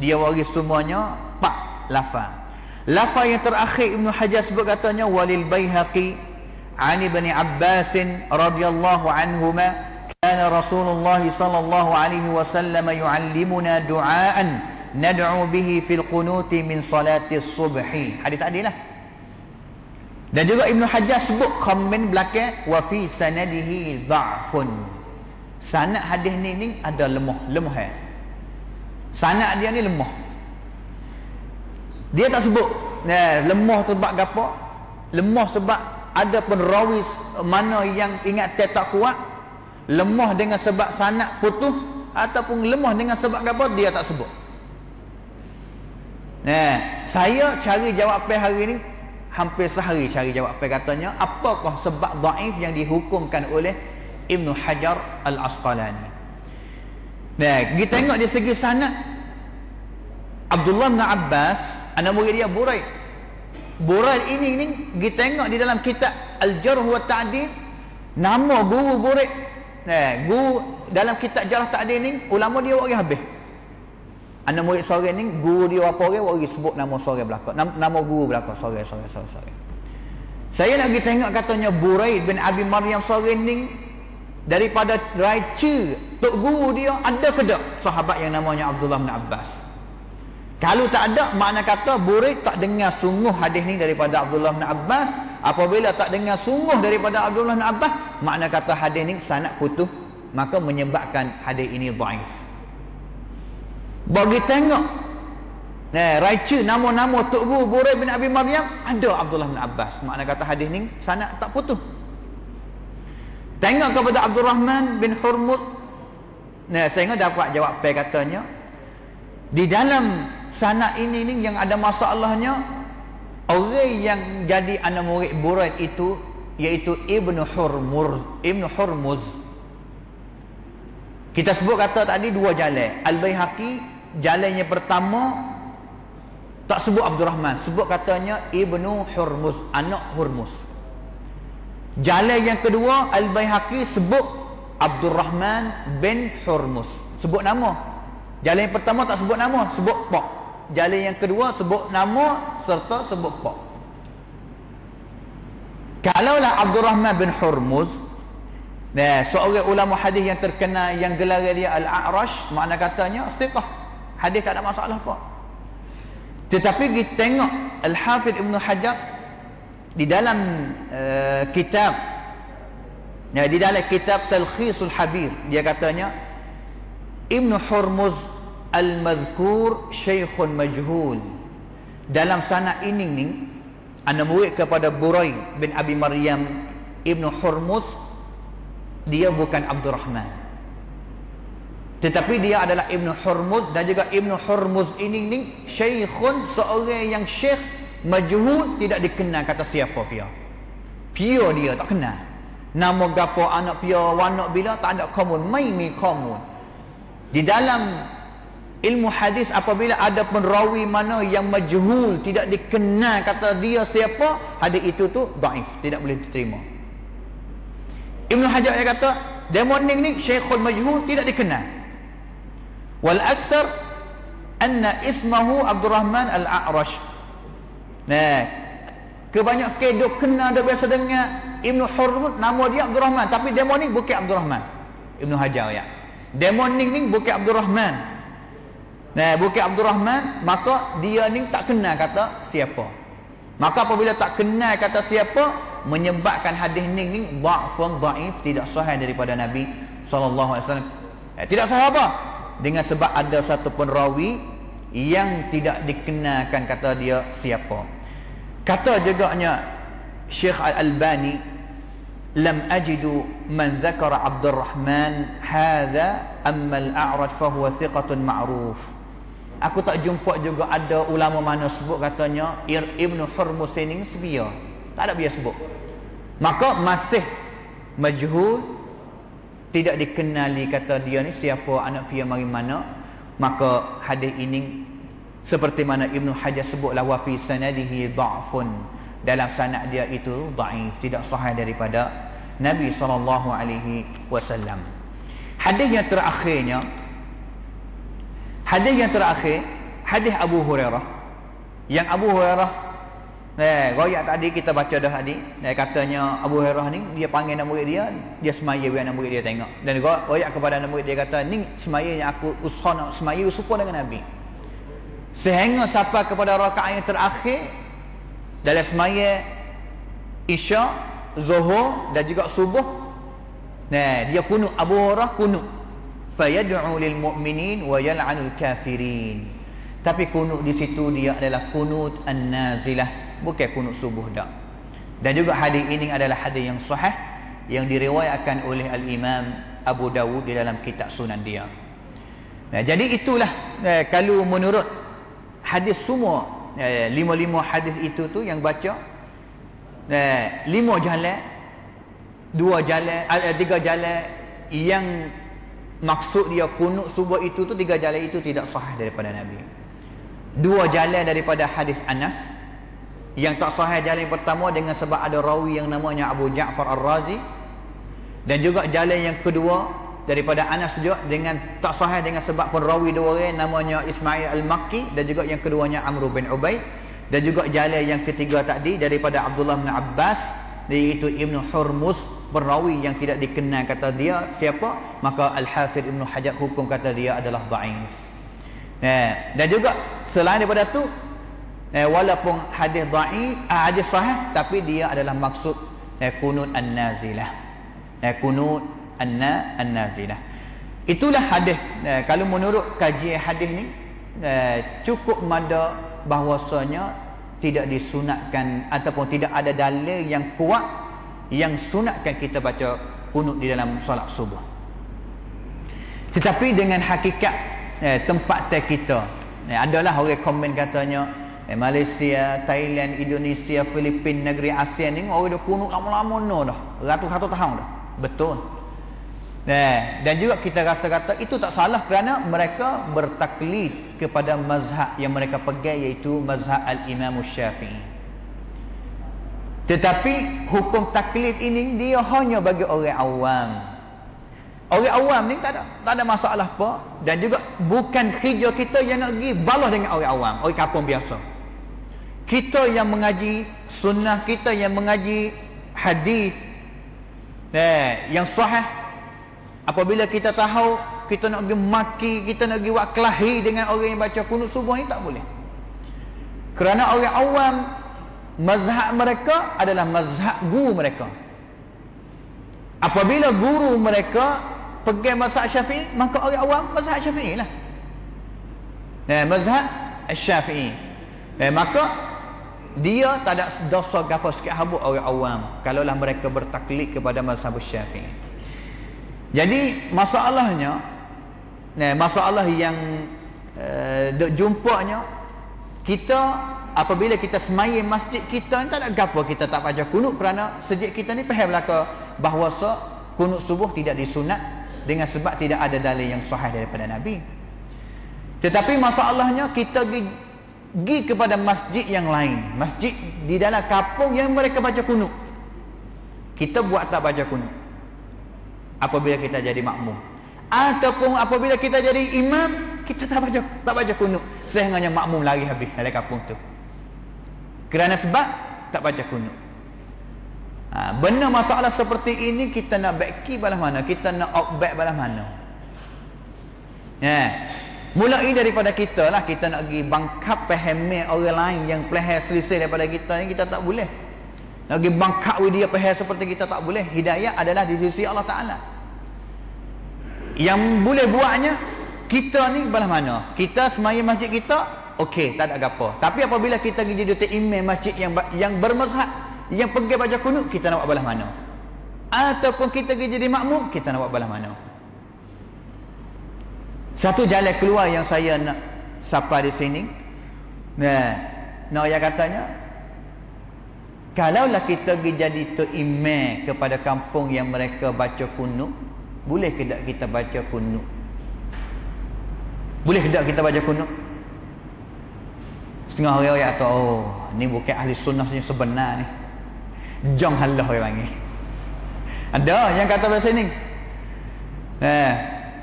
Dia waris semuanya 4 lafaz. Lafaz yang terakhir Ibn Hajar sebut katanya walil Baihaqi an Ibn Abbas radhiyallahu anhuma kana Rasulullah sallallahu alaihi wasallam yuallimuna du'aan nad'u bihi fil qunuti min salati subhi. Hadis tadi lah. Dan juga Ibn Hajar sebut khamin belakang wa fi sanadihi dha'fun. Sanad hadis ni ada lemah. Sanad dia ni lemah. Dia tak sebut lemah sebab gapo? Lemah sebab ada penrawi mana yang ingat tak kuat, lemah dengan sebab sanad putus, ataupun lemah dengan sebab gapo, dia tak sebut. Saya cari jawapan hari ni hampir sehari cari jawapan, katanya apakah sebab dhaif yang dihukumkan oleh Ibn Hajar Al-Asqalani. Kita tengok dari segi sanad, Abdullah bin Abbas anak murid dia Buraid. Buraid ini kita tengok di dalam kitab Al-Jarh wa Ta'dil, nama guru Buraid, guru dalam kitab Jarh Ta'dil ni ulama dia orang habis. Anak murid seorang ni guru dia apa orang sebut nama seorang belakang, nama guru belakang seorang. Saya nak pergi tengok katanya Buraid bin Abi Maryam seorang ni daripada raica tok guru dia ada ke tak sahabat yang namanya Abdullah bin Abbas. Kalau tak ada, makna kata Buraid tak dengar sungguh hadis ni daripada Abdullah bin Abbas. Apabila tak dengar sungguh daripada Abdullah bin Abbas, makna kata hadis ni sanad putus, maka menyebabkan hadis ini dhaif. Bagi tengok raica nama-nama tok guru Buraid bin Abi Maryam ada Abdullah bin Abbas, makna kata hadis ni sanad tak putus. Tengok kepada Abdul Rahman bin Hurmuz, saya dapat jawab katanya di dalam sanad ini ni yang ada masalahnya orang yang jadi anak murid Buraid itu iaitu Ibnu Hurmuz. Kita sebut kata tadi dua jalan. Al-Baihaqi jalan yang pertama tak sebut Abdul Rahman, sebut katanya Ibnu Hurmuz, anak Hurmuz. Jalan yang kedua Al-Baihaqi sebut Abdul Rahman bin Hurmuz, sebut nama. Jalan yang pertama tak sebut nama, sebut pak. Jalan yang kedua sebut nama serta sebut pak. Kalaulah Abdul Rahman bin Hurmuz, seorang ulama hadis yang terkenal yang gelar dia Al-A'rash, makna katanya thiqah, hadis tak ada masalah apa. Tetapi kita tengok Al-Hafidh Ibn Hajar di dalam kitab di dalam kitab Talkhisul Habir, dia katanya Ibn Hurmuz al-madhkur syaikhun majhul. Dalam sanad ini ni anak murid kepada Buraid bin Abi Maryam Ibn Hurmuz, dia bukan Abdul Rahman, tetapi dia adalah Ibn Hurmuz. Dan juga Ibn Hurmuz ini syaikhun, seorang yang syekh majhul, tidak dikenal kata siapa dia. Dia tak kenal. Nama gapo anak pia wanak bila tak ada komun, main komun. Di dalam ilmu hadis apabila ada penrawi mana yang majhul, tidak dikenal kata dia siapa, hadis itu tu dhaif, tidak boleh diterima. Ibn Hajar dia kata demoning ni syekhul majhul, tidak dikenal. Wal akthar anna ismahu Abdul Rahman Al-A'rash. Kebanyakan dok kenal, dok biasa dengar Ibn Hurmuz, nama dia Abdul Rahman, tapi demoning bukan Abdul Rahman. Ibn Hajar ya, demoning ni bukan Abdul Rahman. Bukan Abdul Rahman, maka dia ni tak kenal kata siapa. Maka apabila tak kenal kata siapa, menyebabkan hadis ni dha'fun dhaif, tidak sahih daripada Nabi SAW. Tidak sahih apa? Dengan sebab ada satu penrawi yang tidak dikenalkan kata dia siapa. Kata juganya Syekh Al-Albani, lam ajidu man dzakara Abdul Rahman hadza amma al-A'raj fa huwa thiqatun ma'ruf. Aku tak jumpa juga ada ulama mana sebut katanya Ibn Hurmuz ini sebia. Tak ada biasa sebut. Maka masih majhul, tidak dikenali kata dia ni siapa, anak pia mari mana. Maka hadis ini seperti mana Ibn Hajar sebutlah, wa fi sanadihi dha'fun, dalam sanad dia itu dhaif, tidak sahih daripada Nabi SAW. Hadis yang terakhir, hadis Abu Hurairah. Yang Abu Hurairah royak tadi kita baca dah tadi, katanya Abu Hurairah ni dia panggil anak murid dia semaya biar anak murid dia tengok. Dan royak kepada anak murid dia kata, ni semaya yang aku usaha nak semaya serupa dengan Nabi. Sehingga sampai kepada rakaat yang terakhir dalam semaya Isya, Zuhur dan juga Subuh, dia kunut. Abu Hurairah kunut, fayad'u lil mu'minin wa yal'anul kafirin. Tapi kunut di situ dia adalah kunut an-nazilah, bukan kunut subuh dak. Dan juga hadis ini adalah hadis yang sahih yang diriwayatkan oleh Al-Imam Abu Dawud di dalam kitab Sunan dia. Jadi itulah kalau menurut hadis semua, lima hadis itu tu yang baca, 5 jalan, 2 jalan, 3 jalan yang maksud dia kunut subuh itu tu, 3 jalan itu tidak sahih daripada Nabi. 2 jalan daripada hadis Anas, Yang tak sahih jalan yang pertama dengan sebab ada rawi yang namanya Abu Ja'far Ar-Razi, dan juga jalan yang kedua daripada Anas juga dengan tak sahih dengan sebab perawi dua orang namanya Ismail Al-Makki, dan juga yang keduanya Amr bin Ubaid, dan juga jalan yang ketiga tadi daripada Abdullah bin Abbas, iaitu Ibnu Hurmuz, perawi yang tidak dikenal kata dia siapa, maka Al-Hafidh Ibnu Hajar hukum kata dia adalah dhaif. Dan juga selain daripada tu, walaupun hadis dhaif, hadis sahih, tapi dia adalah maksud kunut an-nazilah, kunut an-nazilah. Itulah hadis. Kalau menurut kajian hadis ni, cukup mada bahwasanya tidak disunatkan ataupun tidak ada dalil yang kuat yang sunatkan kita baca kunut di dalam solat subuh. Tetapi dengan hakikat tempat kita, adalah orang komen katanya Malaysia, Thailand, Indonesia, Filipina, negeri ASEAN ni orang dah kunut lama-lama dah, ratus-ratus tahun dah. Betul. Dan juga kita rasa kata itu tak salah kerana mereka bertaklid kepada mazhab yang mereka pegang, iaitu mazhab Al-Imam Syafi'i. Tetapi hukum taklid ini dia hanya bagi orang awam. Orang awam ni tak ada masalah apa, dan juga bukan kerja kita yang nak pergi balas dengan orang awam, orang kampung biasa. Kita yang mengaji sunnah, kita yang mengaji hadis yang sahih, apabila kita tahu kita nak pergi maki, kita nak pergi buat kelahi dengan orang yang baca kunut subuh ni, tak boleh. Kerana orang awam, mazhab mereka adalah mazhab guru mereka. Apabila guru mereka pegang mazhab Syafi'i, maka orang awam mazhab Syafi'i lah. Mazhab Syafi'i. Maka dia tak ada dosa apa sikit habuk orang awam kalaulah mereka bertaklid kepada mazhab Syafi'i. Jadi masalahnya, masalah yang jumpanya, kita apabila kita semaya masjid kita, tak ada gapo kita tak baca kunut, kerana sejak kita ni faham belaka bahawa kunut subuh tidak disunat dengan sebab tidak ada dalil yang sahih daripada Nabi. Tetapi masalahnya kita pergi kepada masjid yang lain, masjid di dalam kampung yang mereka baca kunut, kita buat tak baca kunut apabila kita jadi makmum, ataupun apabila kita jadi imam, kita tak baca kunut, sehingga makmum lari habis dalam kampung tu kerana sebab tak baca kunut. Benar masalah seperti ini kita nak baiki balas mana, kita nak outback balas mana. Mulai daripada kita lah, kita nak pergi bangkap pahami orang lain yang pelihar selisih daripada kita ni, kita tak boleh. Nak pergi bangkap dia pelihar seperti kita, tak boleh. Hidayah adalah di sisi Allah Ta'ala. Yang boleh buatnya kita ni balas mana, kita semaya masjid kita, okey, tak ada apa. Tapi apabila kita pergi jadi imam masjid yang bermazhab, yang pergi baca kunut, kita nak buat balas mana? Ataupun kita pergi jadi makmum, kita nak buat balas mana? Satu jalan keluar yang saya nak sapa di sini, yang katanya, kalaulah kita pergi jadi imam kepada kampung yang mereka baca kunut, boleh ke tak kita baca kunut? Boleh ke tak kita baca kunut? Setengah orang kata, oh, ni bukan ahli sunnah yang sebenar ni, jong halah orang ni. Ada yang kata bahasa ni.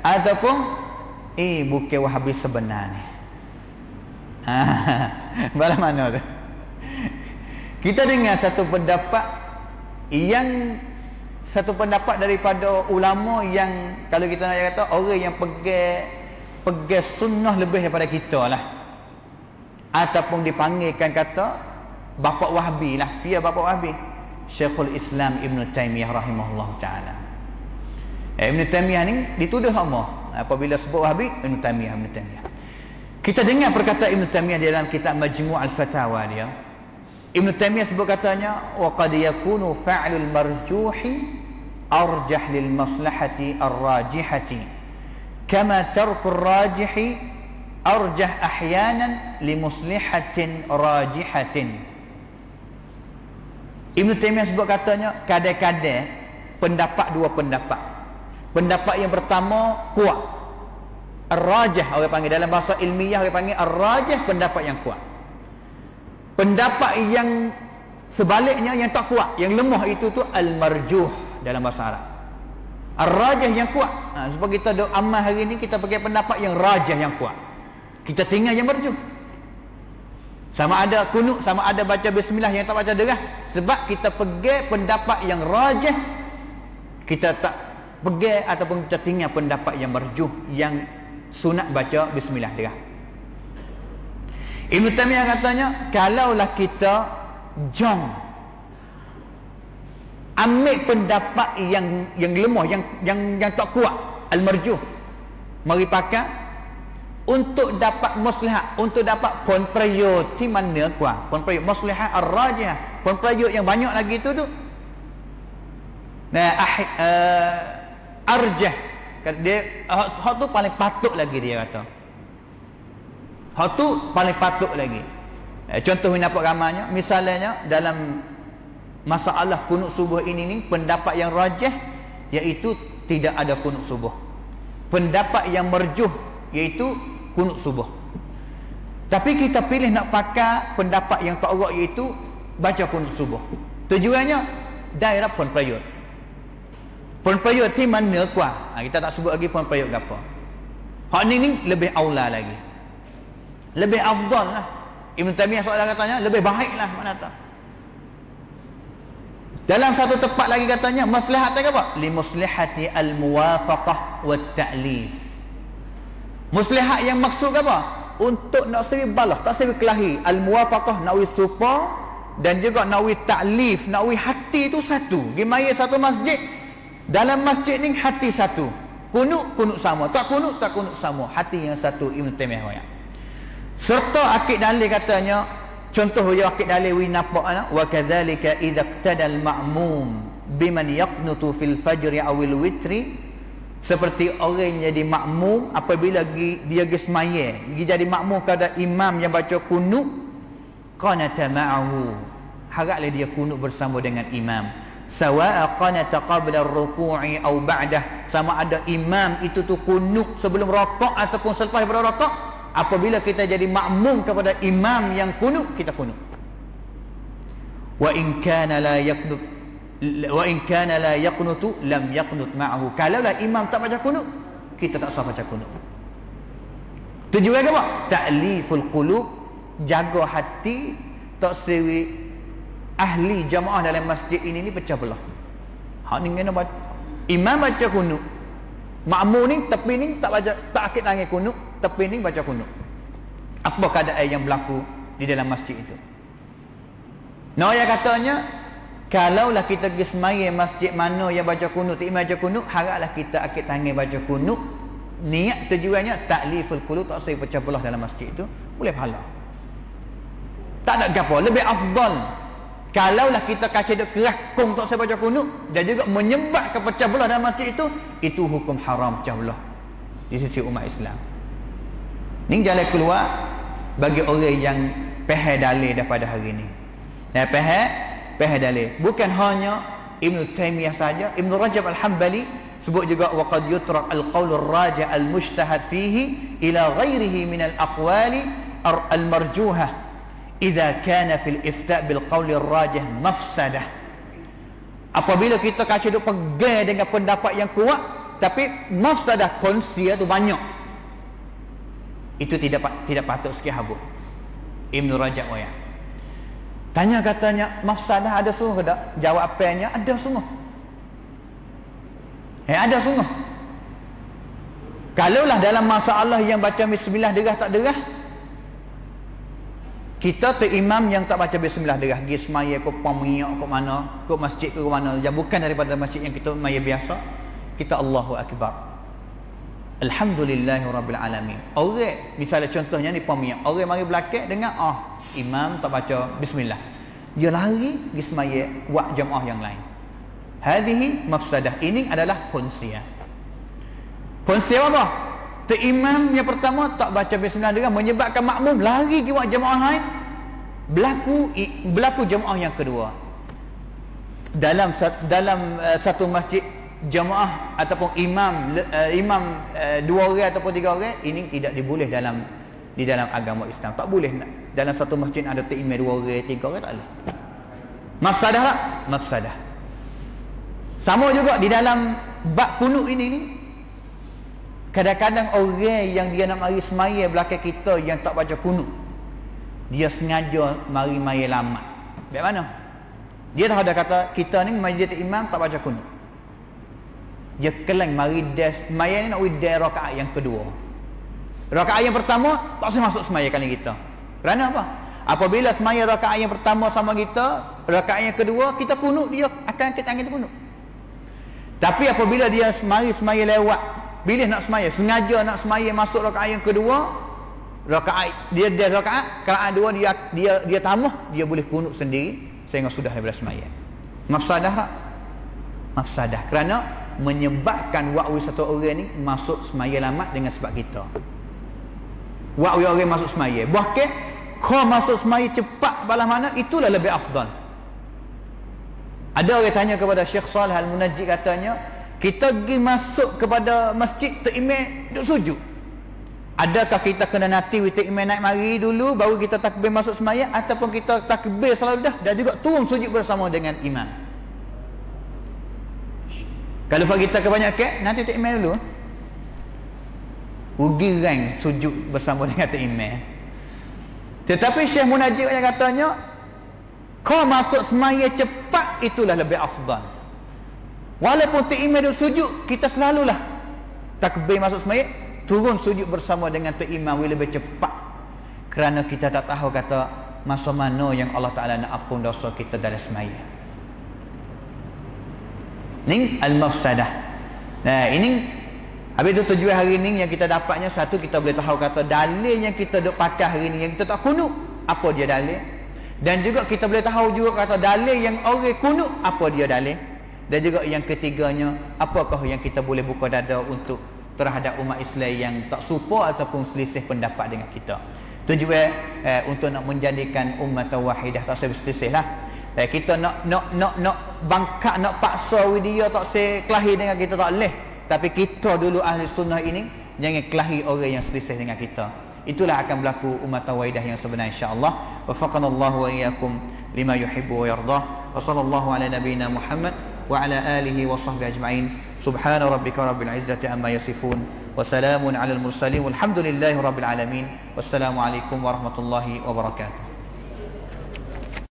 Ataupun bukan Wahabi sebenar ni. Bala mana tu? Kita dengar satu pendapat daripada ulama yang, kalau kita nak kata, orang yang pegang sunnah lebih daripada kita lah, ataupun dipanggilkan kata bapa Wahabi lah, dia bapa Wahabi, Syekhul Islam Ibn Taymiyah rahimahullah ta'ala. Ibn Taymiyah ni dituduh sama apabila sebut Wahabi, Ibn Taymiyah. Kita dengar perkataan Ibn Taymiyah di dalam kitab Majmu' al-Fatawa dia. Ibn Taymiyah sebut katanya, wa qad yakunu fa'lul marjuhi arjah lil maslahati ar-rajihati kama tarku ar-rajihi arjah ahyanan li muslihatin rajihatin. Ibn Taymiyah sebut katanya, kadang-kadang dua pendapat. Pendapat yang pertama kuat, ar-rajih orang panggil, dalam bahasa ilmiah orang panggil ar-rajih, pendapat yang kuat. Pendapat yang sebaliknya yang tak kuat, yang lemah itu tu al-marjuh dalam bahasa Arab. Ar-rajih yang kuat. Sebab kita duk amal hari ni, kita pakai pendapat yang rajih yang kuat. Kita tinggal yang marjuh. Sama ada kunut, sama ada baca bismillah yang tak baca derah. Sebab kita pegang pendapat yang rajih, kita tak pegang ataupun kita tinggal pendapat yang marjuh, yang sunat baca bismillah derah. Ibn Taimiyah katanya, kalaulah kita jom ambil pendapat yang lemah, yang tak kuat, al-marjuh, mari pakai untuk dapat maslahat, untuk dapat pon prayut di mana kuat, pon prayut maslahat ar-rajih, pon prayut yang banyak lagi tu arjah, dia hak tu paling patut lagi, dia kata hak tu paling patut lagi. Contoh yang dapat ramanya, misalnya dalam masalah kunut subuh ini ni, pendapat yang rajih iaitu tidak ada kunut subuh. Pendapat yang marjuh iaitu kunut subuh. Tapi kita pilih nak pakai pendapat yang tak erat iaitu baca kunut subuh. Tujuannya daerah pon prayut. Pon prayut di mana kuat? Kita tak sebut lagi pon prayut apa. Hak ni lebih aula lagi. Lebih afdal lah. Ibn Taimiyah soalan katanya lebih baik lah, mana tak. Dalam satu tempat lagi katanya maslahat apa? Li maslahati al-muwafaqah wa ta'lif. Maslahat yang maksud apa? Untuk nak seri balah, tak seri kelahi. Al-muwafaqah nak wi supa, dan juga nak wi ta'lif, nak wi hati tu satu. Gimana satu masjid, dalam masjid ni hati satu. Kunut sama, tak kunut sama. Hati yang satu. Ibn Taimiyah waya. Serta akid dalil katanya, contoh yang akid dalil wi napakna, wa kadzalika idza iqtada al-ma'mum biman yaqnutu fil fajr aw al witri, seperti orang yang jadi makmum apabila dia pergi sembahyang, dia jadi makmum kepada imam yang baca kunut, qanata ma'ahu, haraplah dia kunut bersama dengan imam, sawa'a qanata qabla ar-ruku'i aw ba'dah, sama ada imam itu tu kunut sebelum rakaat ataupun selepas daripada rakaat. Apabila kita jadi makmum kepada imam yang kunut, kita kunut. Wa in kana la yaqnutu lam yaqnut ma'ahu. Kalaulah imam tak baca kunut, kita tak sah baca kunut. Tujuan apa? Ta'liful qulub, jaga hati, tak sewi ahli jamaah dalam masjid ini pecah belah. Hak ni kena baca. Imam baca kunut, makmum ni tepi ni tak baca, tak akid tangan kunut, tepi ni baca kunut. Apa keadaan yang berlaku di dalam masjid itu? Noya katanya, kalaulah kita pergi sembahyang masjid mana yang baca kunut, tak baca kunut, haraplah kita akid tangan baca kunut. Niat tujuannya ta'liful qulub, tak saya pecah belah dalam masjid itu, boleh pahala. Tak ada gapo, lebih afdal. Kalaulah kita kacau duk keras kong tak saya baca kunut dan juga menyebabkan pecah belah dalam masjid itu hukum haram pecah belah di sisi umat Islam. Ini jalan keluar bagi orang yang pahal dalil daripada hari ini. Pahal dalil. Bukan hanya Ibn Taimiyah saja, Ibn Rajab Al-Hambali sebut juga wa qad yutrak al-qaul ar-raji' al-mujtahad fihi ila ghairihi min al-aqwali al-marjuhah idza kana fil ifta' bil qaul ar-rajih mafsadah. Apabila kita kacau duk pegang dengan pendapat yang kuat tapi mafsadah kongsi tu banyak, itu tidak patut sikit habuk. Ibn Rajab waya tanya, katanya mafsadah ada sungguh tak? Jawapannya ada sungguh. Ada sungguh. Kalaulah dalam masalah yang baca bismillah derah tak derah, kita tu imam yang tak baca bismillah derah, pergi semaya ke pamiak ke mana, ke masjid ke mana, yang bukan daripada masjid yang kita maya biasa, kita Allahu Akbar, Alhamdulillahirabbil alamin. Orang misalnya contohnya ni pamiak, orang mari belakang dengar imam tak baca bismillah, dia lari pergi semaya buat jemaah yang lain. Hadhihi mafsadah. Ini adalah konsia. Konsia apa? Tu imam yang pertama tak baca bismillah derah menyebabkan makmum lari pergi buat jemaah lain. Berlaku jemaah yang kedua. Dalam satu masjid jemaah ataupun imam dua orang ataupun tiga orang, ini tidak diboleh dalam di dalam agama Islam. Tak boleh nak dalam satu masjid ada tok imam 2 orang 3 orang, tak boleh. Mafsadah tak? Mafsadah. Sama juga di dalam bab kunut ini ni, kadang-kadang orang yang dia nak mari semaya belakang kita yang tak baca kunut, dia sengaja mari lambat. Bagaimana? Dia dah ada kata kita ni majlis imam tak baca kunut. Dia kelang mari des semaya ni nak des rakaat yang kedua. Rakaat yang pertama tak usah masuk semaya kali kita. Kerana apa? Apabila semaya rakaat yang pertama sama kita, rakaat yang kedua kita kunut, dia akan angkat tangan kunut. Tapi apabila dia mari semaya lewat, bila nak semaya, sengaja nak semaya masuk rakaat yang kedua, rakaat dia rakaat dua dia tambah, dia boleh kunut sendiri sehingga sudah daripada semaya. Mafsadah tak? Mafsadah kerana menyebabkan waktu satu orang ni masuk semaya lambat dengan sebab kita. Waktu orang masuk semaya, bahkan kau masuk semaya cepat balas mana, itulah lebih afdal. Ada orang tanya kepada Syekh Salih Al-Munajjid, katanya kita pergi masuk kepada masjid, tok imam duduk sujud. Adakah kita kena nanti tok imam naik mari dulu baru kita takbir masuk semaya, ataupun kita takbir selalu dah dan juga turun sujud bersama dengan imam? Kalau kita kebanyakan nanti tok imam dulu, rugi rang sujud bersama dengan tok imam. Tetapi Syekh Munajjid yang katanya kau masuk semaya cepat itulah lebih afdal. Walaupun tok imam duduk sujud, kita selalulah takbir masuk semaya, turun sujud bersama dengan tok imam lebih cepat. Kerana kita tak tahu kata masa mana yang Allah Ta'ala nak ampun dosa kita dalam semaya. Ini al-mafsadah. Nah, ini habis itu tujuan hari ini yang kita dapatnya, satu, kita boleh tahu kata dalil yang kita duk pakai hari ini, yang kita tak kunut, apa dia dalil. Dan juga kita boleh tahu juga kata dalil yang orang kunut, apa dia dalil. Dan juga yang ketiganya, apakah yang kita boleh buka dada untuk terhadap umat Islam yang tak serupa ataupun selisih pendapat dengan kita. Tujuan untuk nak menjadikan umat wahidah, tak selisih lah. Kita nak bangkak, nak paksa dia tak sekelahi dengan kita, tak boleh. Tapi kita dulu ahli sunnah ini jangan kelahi orang yang selisih dengan kita. Itulah akan berlaku umat wahidah yang sebenar, insya-Allah. Wafaqanallahu wa iyyakum lima yuhibbu wa yardah. Wa sallallahu ala nabiyyina Muhammad wa ala alihi wa sahbihi ajma'in. Subhana rabbika rabbil izzati amma yasifun wa salamun alal mursalin walhamdulillahi rabbil alamin. Wassalamu alaikum warahmatullahi wabarakatuh.